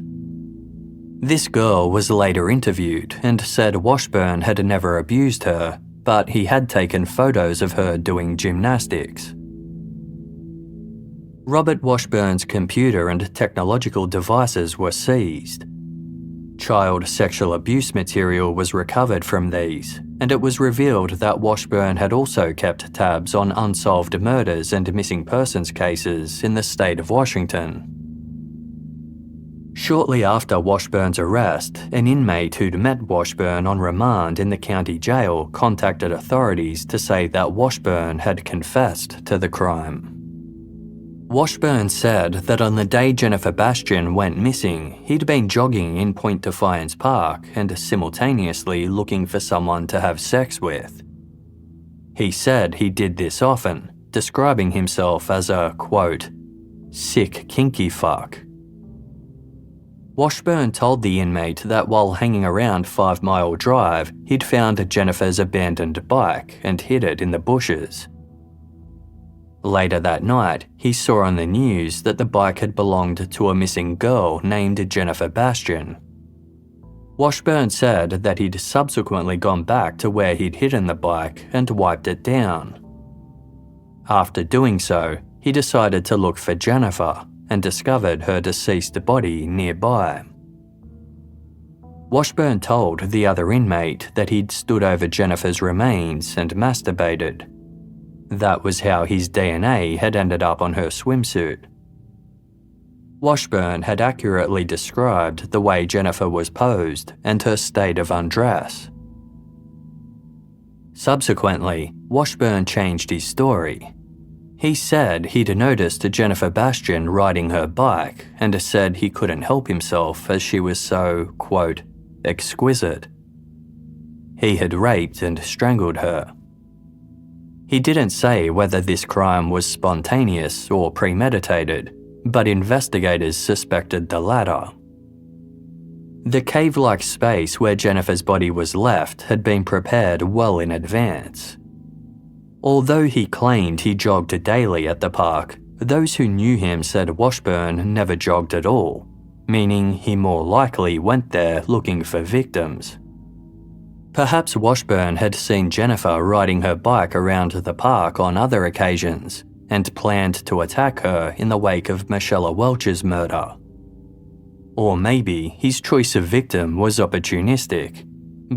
This girl was later interviewed and said Washburn had never abused her, but he had taken photos of her doing gymnastics. Robert Washburn's computer and technological devices were seized. Child sexual abuse material was recovered from these, and it was revealed that Washburn had also kept tabs on unsolved murders and missing persons cases in the state of Washington. Shortly after Washburn's arrest, an inmate who'd met Washburn on remand in the county jail contacted authorities to say that Washburn had confessed to the crime. Washburn said that on the day Jennifer Bastian went missing, he'd been jogging in Point Defiance Park and simultaneously looking for someone to have sex with. He said he did this often, describing himself as a, quote, "sick kinky fuck." Washburn told the inmate that while hanging around 5 Mile Drive, he'd found Jennifer's abandoned bike and hid it in the bushes. Later that night, he saw on the news that the bike had belonged to a missing girl named Jennifer Bastian. Washburn said that he'd subsequently gone back to where he'd hidden the bike and wiped it down. After doing so, he decided to look for Jennifer and discovered her deceased body nearby. Washburn told the other inmate that he'd stood over Jennifer's remains and masturbated. That was how his DNA had ended up on her swimsuit. Washburn had accurately described the way Jennifer was posed and her state of undress. Subsequently, Washburn changed his story. He said he'd noticed Jennifer Bastian riding her bike and said he couldn't help himself as she was so, quote, exquisite. He had raped and strangled her. He didn't say whether this crime was spontaneous or premeditated, but investigators suspected the latter. The cave-like space where Jennifer's body was left had been prepared well in advance. Although he claimed he jogged daily at the park, those who knew him said Washburn never jogged at all, meaning he more likely went there looking for victims. Perhaps Washburn had seen Jennifer riding her bike around the park on other occasions and planned to attack her in the wake of Michella Welch's murder. Or maybe his choice of victim was opportunistic,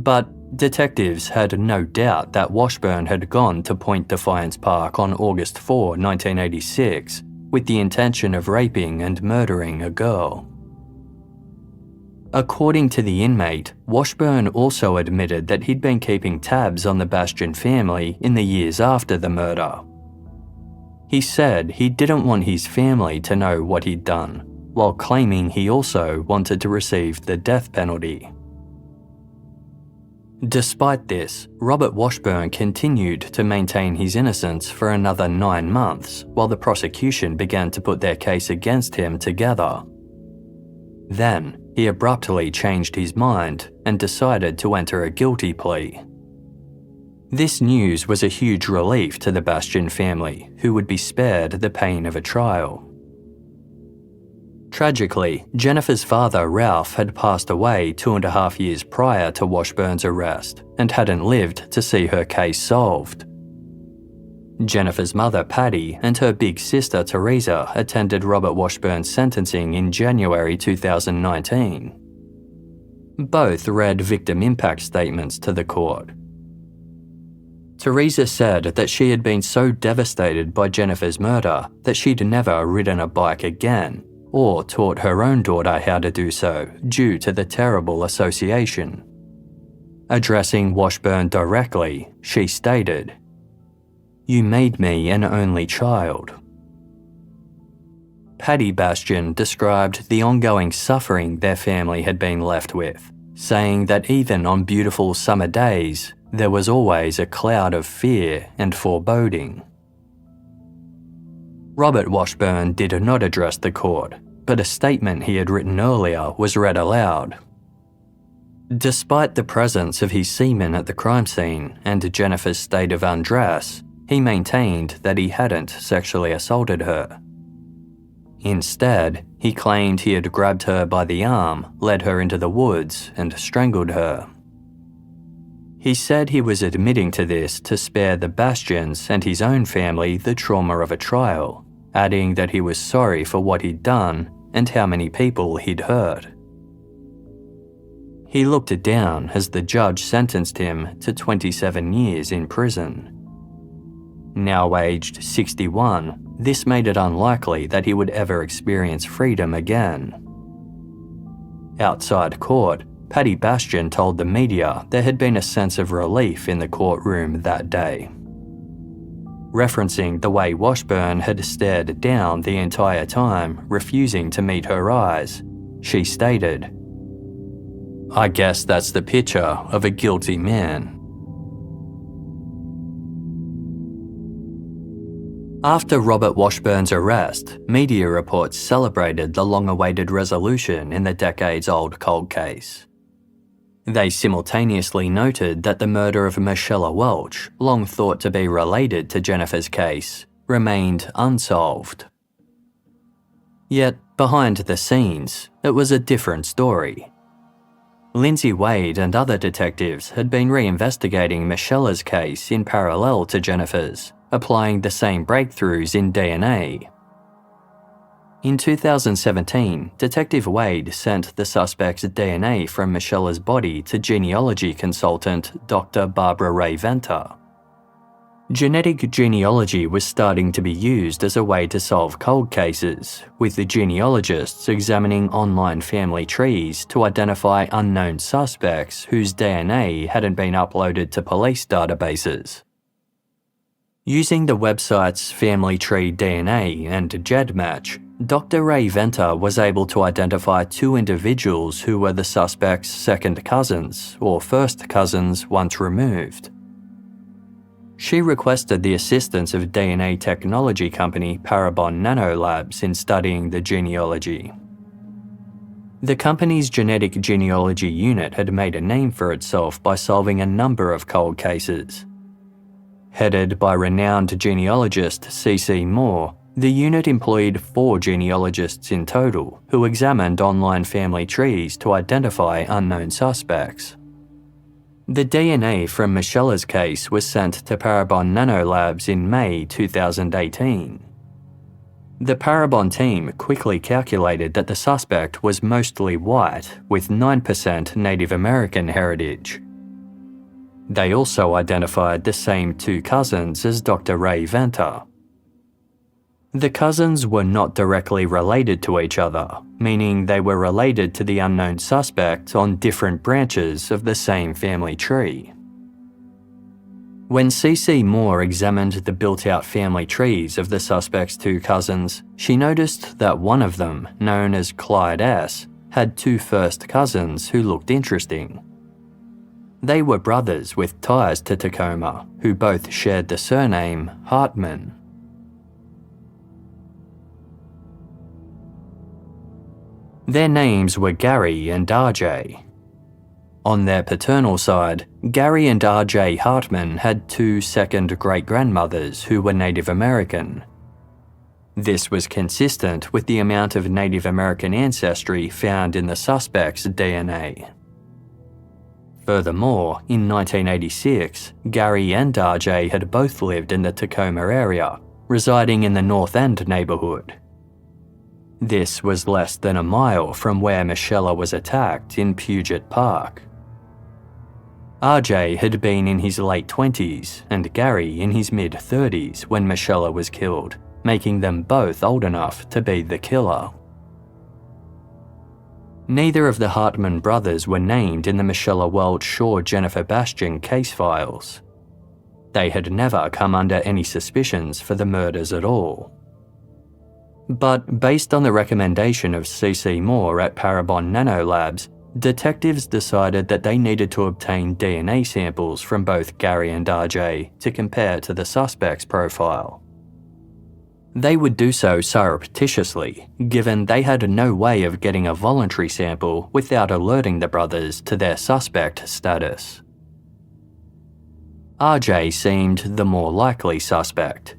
but detectives had no doubt that Washburn had gone to Point Defiance Park on August 4, 1986, with the intention of raping and murdering a girl. According to the inmate, Washburn also admitted that he'd been keeping tabs on the Bastian family in the years after the murder. He said he didn't want his family to know what he'd done, while claiming he also wanted to receive the death penalty. Despite this, Robert Washburn continued to maintain his innocence for another 9 months while the prosecution began to put their case against him together. Then, he abruptly changed his mind and decided to enter a guilty plea. This news was a huge relief to the Bastian family, who would be spared the pain of a trial. Tragically, Jennifer's father, Ralph, had passed away 2.5 years prior to Washburn's arrest and hadn't lived to see her case solved. Jennifer's mother, Patty, and her big sister, Teresa, attended Robert Washburn's sentencing in January 2019. Both read victim impact statements to the court. Teresa said that she had been so devastated by Jennifer's murder that she'd never ridden a bike again, or taught her own daughter how to do so due to the terrible association. Addressing Washburn directly, she stated, "You made me an only child." Patty Bastian described the ongoing suffering their family had been left with, saying that even on beautiful summer days, there was always a cloud of fear and foreboding. Robert Washburn did not address the court, but a statement he had written earlier was read aloud. Despite the presence of his semen at the crime scene and Jennifer's state of undress, he maintained that he hadn't sexually assaulted her. Instead, he claimed he had grabbed her by the arm, led her into the woods, and strangled her. He said he was admitting to this to spare the Bastians and his own family the trauma of a trial, adding that he was sorry for what he'd done and how many people he'd hurt. He looked down as the judge sentenced him to 27 years in prison. Now aged 61, this made it unlikely that he would ever experience freedom again. Outside court, Patty Bastian told the media there had been a sense of relief in the courtroom that day. Referencing the way Washburn had stared down the entire time, refusing to meet her eyes, she stated, "I guess that's the picture of a guilty man." After Robert Washburn's arrest, media reports celebrated the long-awaited resolution in the decades-old cold case. They simultaneously noted that the murder of Michella Welch, long thought to be related to Jennifer's case, remained unsolved. Yet, behind the scenes, it was a different story. Lindsay Wade and other detectives had been reinvestigating Michella's case in parallel to Jennifer's, applying the same breakthroughs in DNA. In 2017, Detective Wade sent the suspect's DNA from Michella's body to genealogy consultant Dr. Barbara Ray Venter. Genetic genealogy was starting to be used as a way to solve cold cases, with the genealogists examining online family trees to identify unknown suspects whose DNA hadn't been uploaded to police databases. Using the websites Family Tree DNA and GEDmatch, Dr. Ray Venter was able to identify two individuals who were the suspect's second cousins or first cousins once removed. She requested the assistance of DNA technology company Parabon Nanolabs in studying the genealogy. The company's genetic genealogy unit had made a name for itself by solving a number of cold cases. Headed by renowned genealogist C.C. Moore, the unit employed 4 genealogists in total who examined online family trees to identify unknown suspects. The DNA from Michella's case was sent to Parabon Nanolabs in May 2018. The Parabon team quickly calculated that the suspect was mostly white, with 9% Native American heritage. They also identified the same 2 cousins as Dr. Ray Venter. The cousins were not directly related to each other, meaning they were related to the unknown suspect on different branches of the same family tree. When C.C. Moore examined the built-out family trees of the suspect's 2 cousins, she noticed that one of them, known as Clyde S., had 2 first cousins who looked interesting. They were brothers with ties to Tacoma, who both shared the surname Hartman. Their names were Gary and RJ. On their paternal side, Gary and RJ Hartman had 2 second great-grandmothers who were Native American. This was consistent with the amount of Native American ancestry found in the suspect's DNA. Furthermore, in 1986, Gary and RJ had both lived in the Tacoma area, residing in the North End neighborhood. This was less than a mile from where Michella was attacked in Puget Park. RJ had been in his late 20s and Gary in his mid-30s when Michella was killed, making them both old enough to be the killer. Neither of the Hartman brothers were named in the Michella Welch Shaw Jennifer Bastian case files. They had never come under any suspicions for the murders at all. But based on the recommendation of C.C. Moore at Parabon Nanolabs, detectives decided that they needed to obtain DNA samples from both Gary and RJ to compare to the suspect's profile. They would do so surreptitiously, given they had no way of getting a voluntary sample without alerting the brothers to their suspect status. RJ seemed the more likely suspect.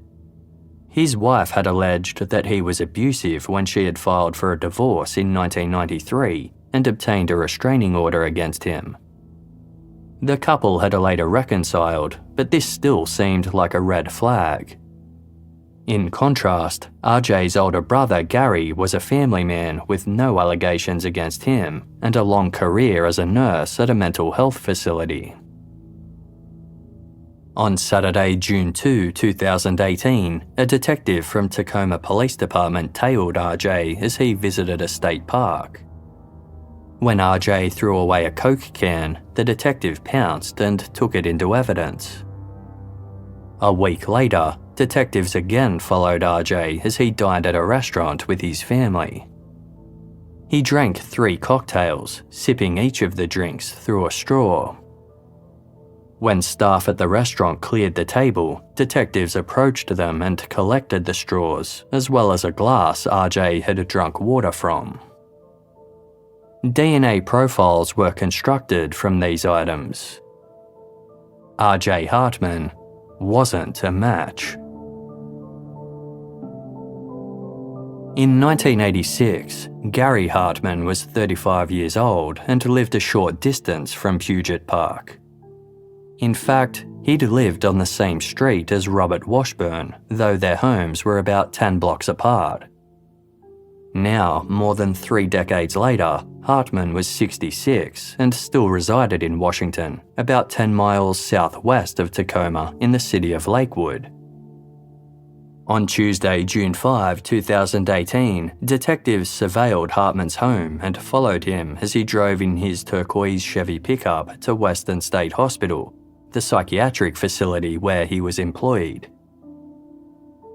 His wife had alleged that he was abusive when she had filed for a divorce in 1993 and obtained a restraining order against him. The couple had later reconciled, but this still seemed like a red flag. In contrast, RJ's older brother Gary was a family man with no allegations against him and a long career as a nurse at a mental health facility. On Saturday, June 2, 2018, a detective from Tacoma Police Department tailed RJ as he visited a state park. When RJ threw away a Coke can, the detective pounced and took it into evidence. A week later, detectives again followed RJ as he dined at a restaurant with his family. He drank 3 cocktails, sipping each of the drinks through a straw. When staff at the restaurant cleared the table, detectives approached them and collected the straws, as well as a glass RJ had drunk water from. DNA profiles were constructed from these items. RJ Hartman wasn't a match. In 1986, Gary Hartman was 35 years old and lived a short distance from Puget Park. In fact, he'd lived on the same street as Robert Washburn, though their homes were about 10 blocks apart. Now, more than 3 decades later, Hartman was 66 and still resided in Washington, about 10 miles southwest of Tacoma in the city of Lakewood. On Tuesday, June 5, 2018, detectives surveilled Hartman's home and followed him as he drove in his turquoise Chevy pickup to Western State Hospital, the psychiatric facility where he was employed.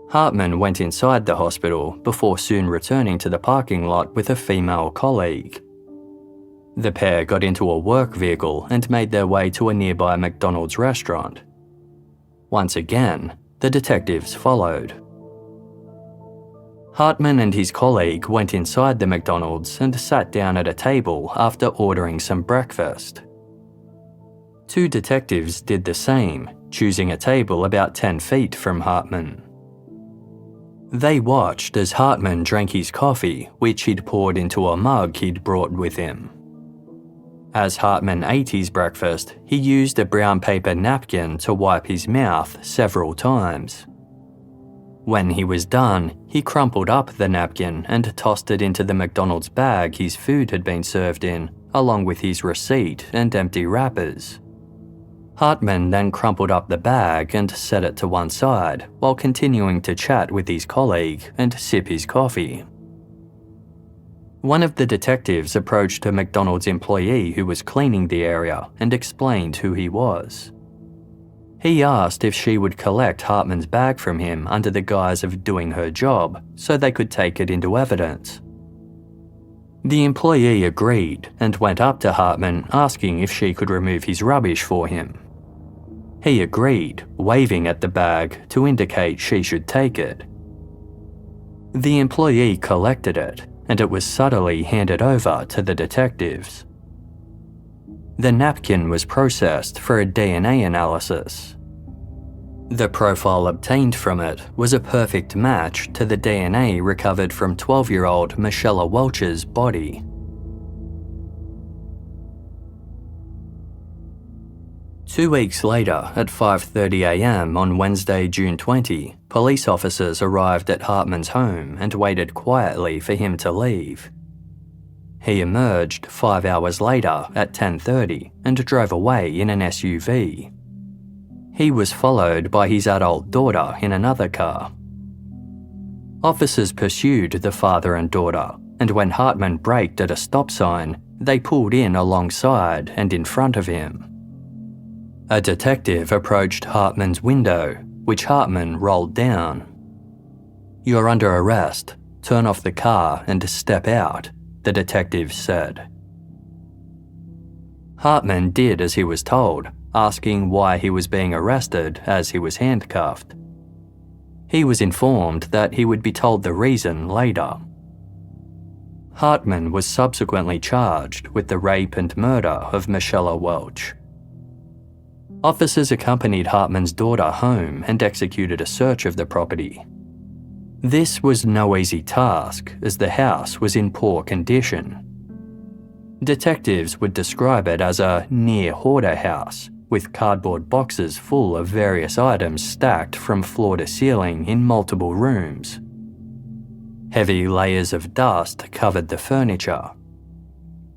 Hartman went inside the hospital before soon returning to the parking lot with a female colleague. The pair got into a work vehicle and made their way to a nearby McDonald's restaurant. Once again, the detectives followed. Hartman and his colleague went inside the McDonald's and sat down at a table after ordering some breakfast. 2 detectives did the same, choosing a table about 10 feet from Hartman. They watched as Hartman drank his coffee, which he'd poured into a mug he'd brought with him. As Hartman ate his breakfast, he used a brown paper napkin to wipe his mouth several times. When he was done, he crumpled up the napkin and tossed it into the McDonald's bag his food had been served in, along with his receipt and empty wrappers. Hartman then crumpled up the bag and set it to one side, while continuing to chat with his colleague and sip his coffee. One of the detectives approached a McDonald's employee who was cleaning the area and explained who he was. He asked if she would collect Hartman's bag from him under the guise of doing her job so they could take it into evidence. The employee agreed and went up to Hartman asking if she could remove his rubbish for him. He agreed, waving at the bag to indicate she should take it. The employee collected it, and it was subtly handed over to the detectives. The napkin was processed for a DNA analysis. The profile obtained from it was a perfect match to the DNA recovered from 12-year-old Michella Welch's body. 2 weeks later, at 5:30 a.m. on Wednesday, June 20, police officers arrived at Hartman's home and waited quietly for him to leave. He emerged 5 hours later at 10:30 and drove away in an SUV. He was followed by his adult daughter in another car. Officers pursued the father and daughter, and when Hartman braked at a stop sign, they pulled in alongside and in front of him. A detective approached Hartman's window, which Hartman rolled down. "You're under arrest. Turn off the car and step out," the detective said. Hartman did as he was told, asking why he was being arrested as he was handcuffed. He was informed that he would be told the reason later. Hartman was subsequently charged with the rape and murder of Michella Welch. Officers accompanied Hartman's daughter home and executed a search of the property. This was no easy task, as the house was in poor condition. Detectives would describe it as a near-hoarder house, with cardboard boxes full of various items stacked from floor to ceiling in multiple rooms. Heavy layers of dust covered the furniture.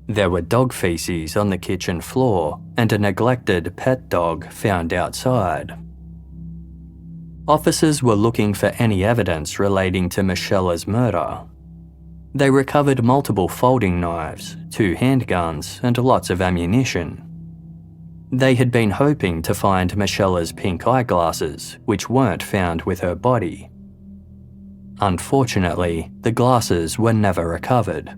There were dog feces on the kitchen floor and a neglected pet dog found outside. Officers were looking for any evidence relating to Michella's murder. They recovered multiple folding knives, 2 handguns, and lots of ammunition. They had been hoping to find Michella's pink eyeglasses, which weren't found with her body. Unfortunately, the glasses were never recovered.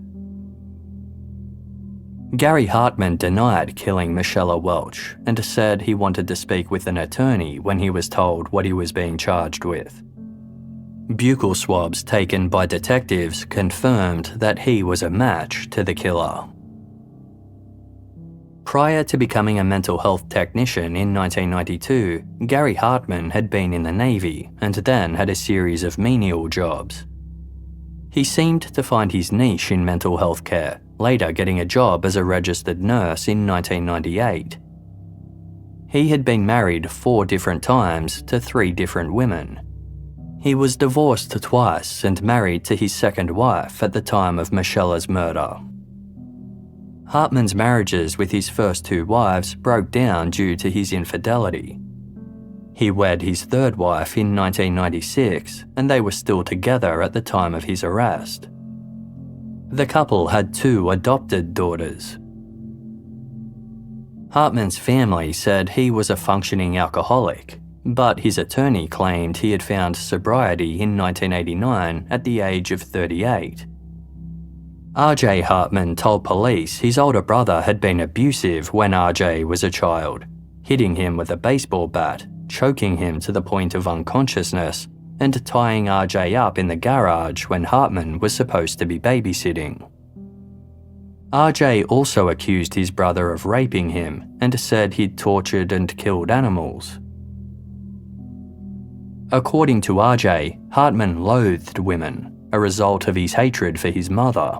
Gary Hartman denied killing Michella Welch and said he wanted to speak with an attorney when he was told what he was being charged with. Buccal swabs taken by detectives confirmed that he was a match to the killer. Prior to becoming a mental health technician in 1992, Gary Hartman had been in the Navy and then had a series of menial jobs. He seemed to find his niche in mental health care, later getting a job as a registered nurse in 1998. He had been married 4 different times to 3 different women. He was divorced twice and married to his second wife at the time of Michella's murder. Hartman's marriages with his first two wives broke down due to his infidelity. He wed his third wife in 1996, and they were still together at the time of his arrest. The couple had two adopted daughters. Hartman's family said he was a functioning alcoholic, but his attorney claimed he had found sobriety in 1989 at the age of 38. RJ Hartman told police his older brother had been abusive when RJ was a child, hitting him with a baseball bat, choking him to the point of unconsciousness, and tying RJ up in the garage when Hartman was supposed to be babysitting. RJ also accused his brother of raping him and said he'd tortured and killed animals. According to RJ, Hartman loathed women, a result of his hatred for his mother.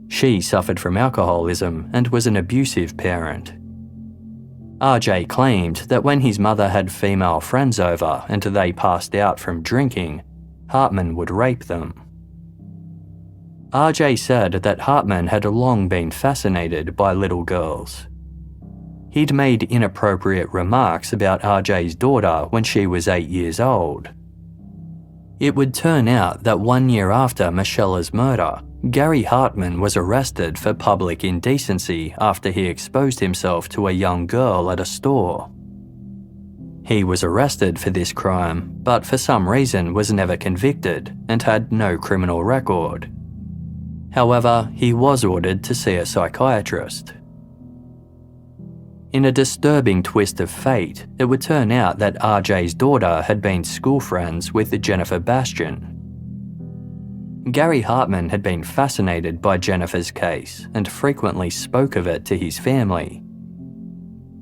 She suffered from alcoholism and was an abusive parent. RJ claimed that when his mother had female friends over and they passed out from drinking, Hartman would rape them. RJ said that Hartman had long been fascinated by little girls. He'd made inappropriate remarks about RJ's daughter when she was 8 years old. It would turn out that 1 year after Michella's murder, Gary Hartman was arrested for public indecency after he exposed himself to a young girl at a store. He was arrested for this crime, but for some reason was never convicted and had no criminal record. However, he was ordered to see a psychiatrist. In a disturbing twist of fate, it would turn out that RJ's daughter had been school friends with Jennifer Bastian. Gary Hartman had been fascinated by Jennifer's case and frequently spoke of it to his family.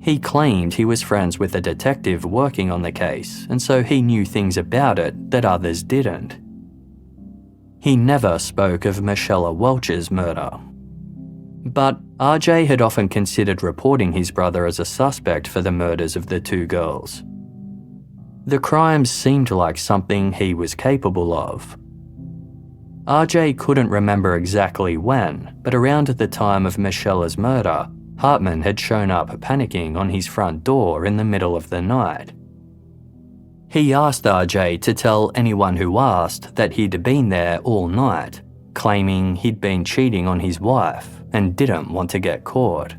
He claimed he was friends with a detective working on the case, and so he knew things about it that others didn't. He never spoke of Michella Welch's murder. But RJ had often considered reporting his brother as a suspect for the murders of the two girls. The crimes seemed like something he was capable of. RJ couldn't remember exactly when, but around the time of Michella's murder, Hartman had shown up panicking on his front door in the middle of the night. He asked RJ to tell anyone who asked that he'd been there all night, claiming he'd been cheating on his wife and didn't want to get caught.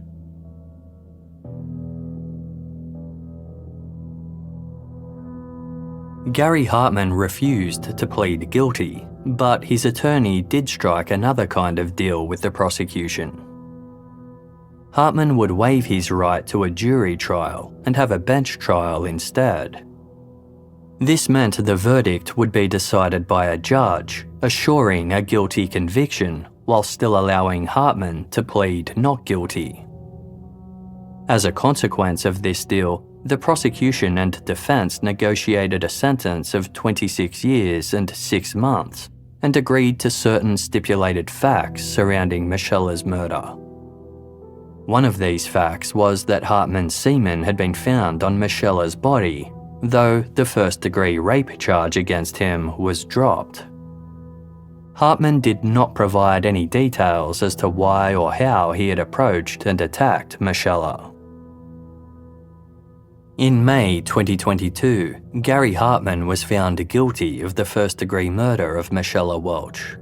Gary Hartman refused to plead guilty, but his attorney did strike another kind of deal with the prosecution. Hartman would waive his right to a jury trial and have a bench trial instead. This meant the verdict would be decided by a judge, assuring a guilty conviction while still allowing Hartman to plead not guilty. As a consequence of this deal, the prosecution and defense negotiated a sentence of 26 years and 6 months and agreed to certain stipulated facts surrounding Michella's murder. One of these facts was that Hartman's semen had been found on Michella's body, though the first-degree rape charge against him was dropped. Hartman did not provide any details as to why or how he had approached and attacked Michella. In May 2022, Gary Hartman was found guilty of the first-degree murder of Michella Welch.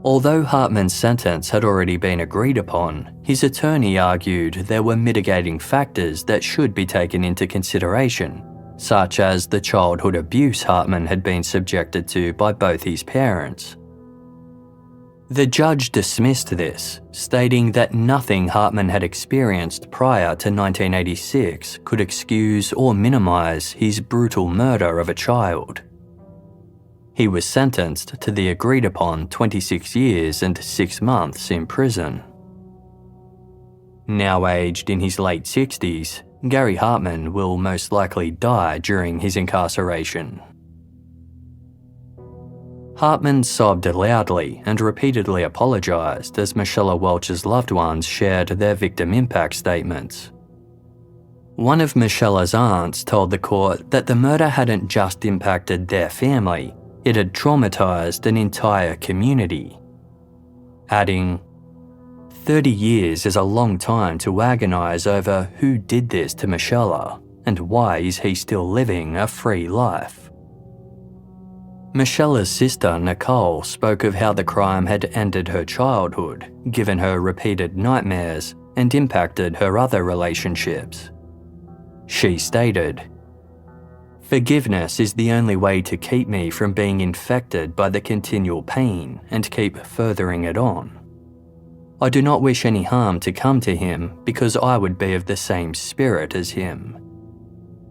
Although Hartman's sentence had already been agreed upon, his attorney argued there were mitigating factors that should be taken into consideration, such as the childhood abuse Hartman had been subjected to by both his parents. The judge dismissed this, stating that nothing Hartman had experienced prior to 1986 could excuse or minimize his brutal murder of a child. He was sentenced to the agreed-upon 26 years and 6 months in prison. Now aged in his late 60s, Gary Hartman will most likely die during his incarceration. Hartman sobbed loudly and repeatedly apologized as Michella Welch's loved ones shared their victim impact statements. One of Michella's aunts told the court that the murder hadn't just impacted their family, it had traumatized an entire community, adding, 30 years is a long time to agonize over who did this to Michella and why is he still living a free life. Michella's sister Nicole spoke of how the crime had ended her childhood, given her repeated nightmares, and impacted her other relationships. She stated, "Forgiveness is the only way to keep me from being infected by the continual pain and keep furthering it on. I do not wish any harm to come to him because I would be of the same spirit as him.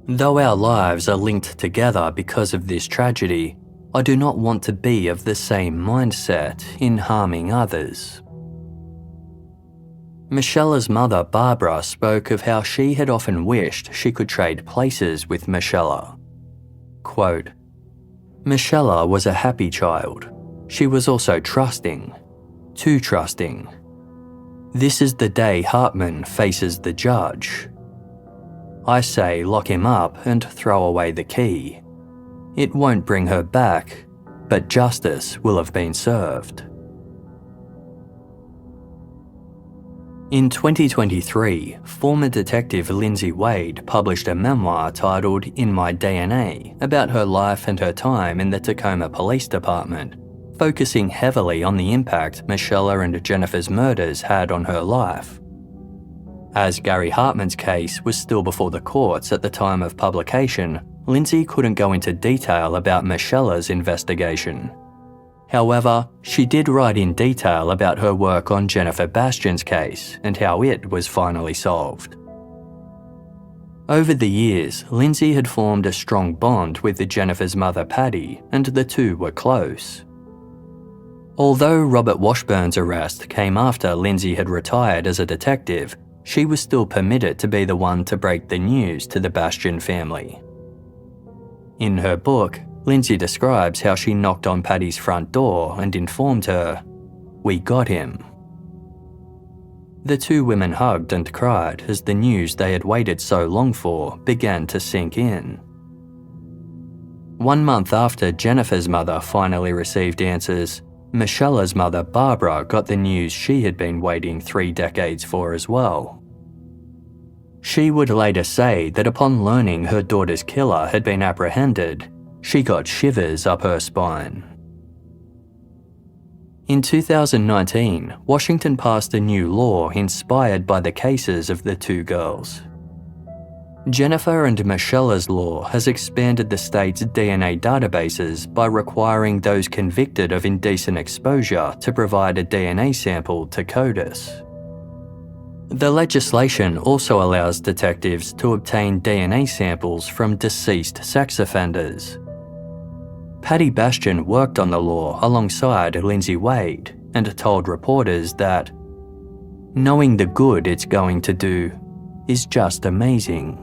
Though our lives are linked together because of this tragedy, I do not want to be of the same mindset in harming others." Michella's mother Barbara spoke of how she had often wished she could trade places with Michella. Quote, "Michella was a happy child. She was also trusting. Too trusting. This is the day Hartman faces the judge. I say lock him up and throw away the key. It won't bring her back, but justice will have been served." In 2023, former detective Lindsay Wade published a memoir titled In My DNA about her life and her time in the Tacoma Police Department, focusing heavily on the impact Michella and Jennifer's murders had on her life. As Gary Hartman's case was still before the courts at the time of publication, Lindsay couldn't go into detail about Michella's investigation. However, she did write in detail about her work on Jennifer Bastian's case and how it was finally solved. Over the years, Lindsay had formed a strong bond with Jennifer's mother Patty, and the two were close. Although Robert Washburn's arrest came after Lindsay had retired as a detective, she was still permitted to be the one to break the news to the Bastian family. In her book, Lindsay describes how she knocked on Patty's front door and informed her, "We got him." The two women hugged and cried as the news they had waited so long for began to sink in. 1 month after Jennifer's mother finally received answers, Michella's mother Barbara got the news she had been waiting 3 decades for as well. She would later say that upon learning her daughter's killer had been apprehended, she got shivers up her spine. In 2019, Washington passed a new law inspired by the cases of the two girls. Jennifer and Michella's law has expanded the state's DNA databases by requiring those convicted of indecent exposure to provide a DNA sample to CODIS. The legislation also allows detectives to obtain DNA samples from deceased sex offenders. Patty Bastian worked on the law alongside Lindsay Wade and told reporters that, "Knowing the good it's going to do is just amazing."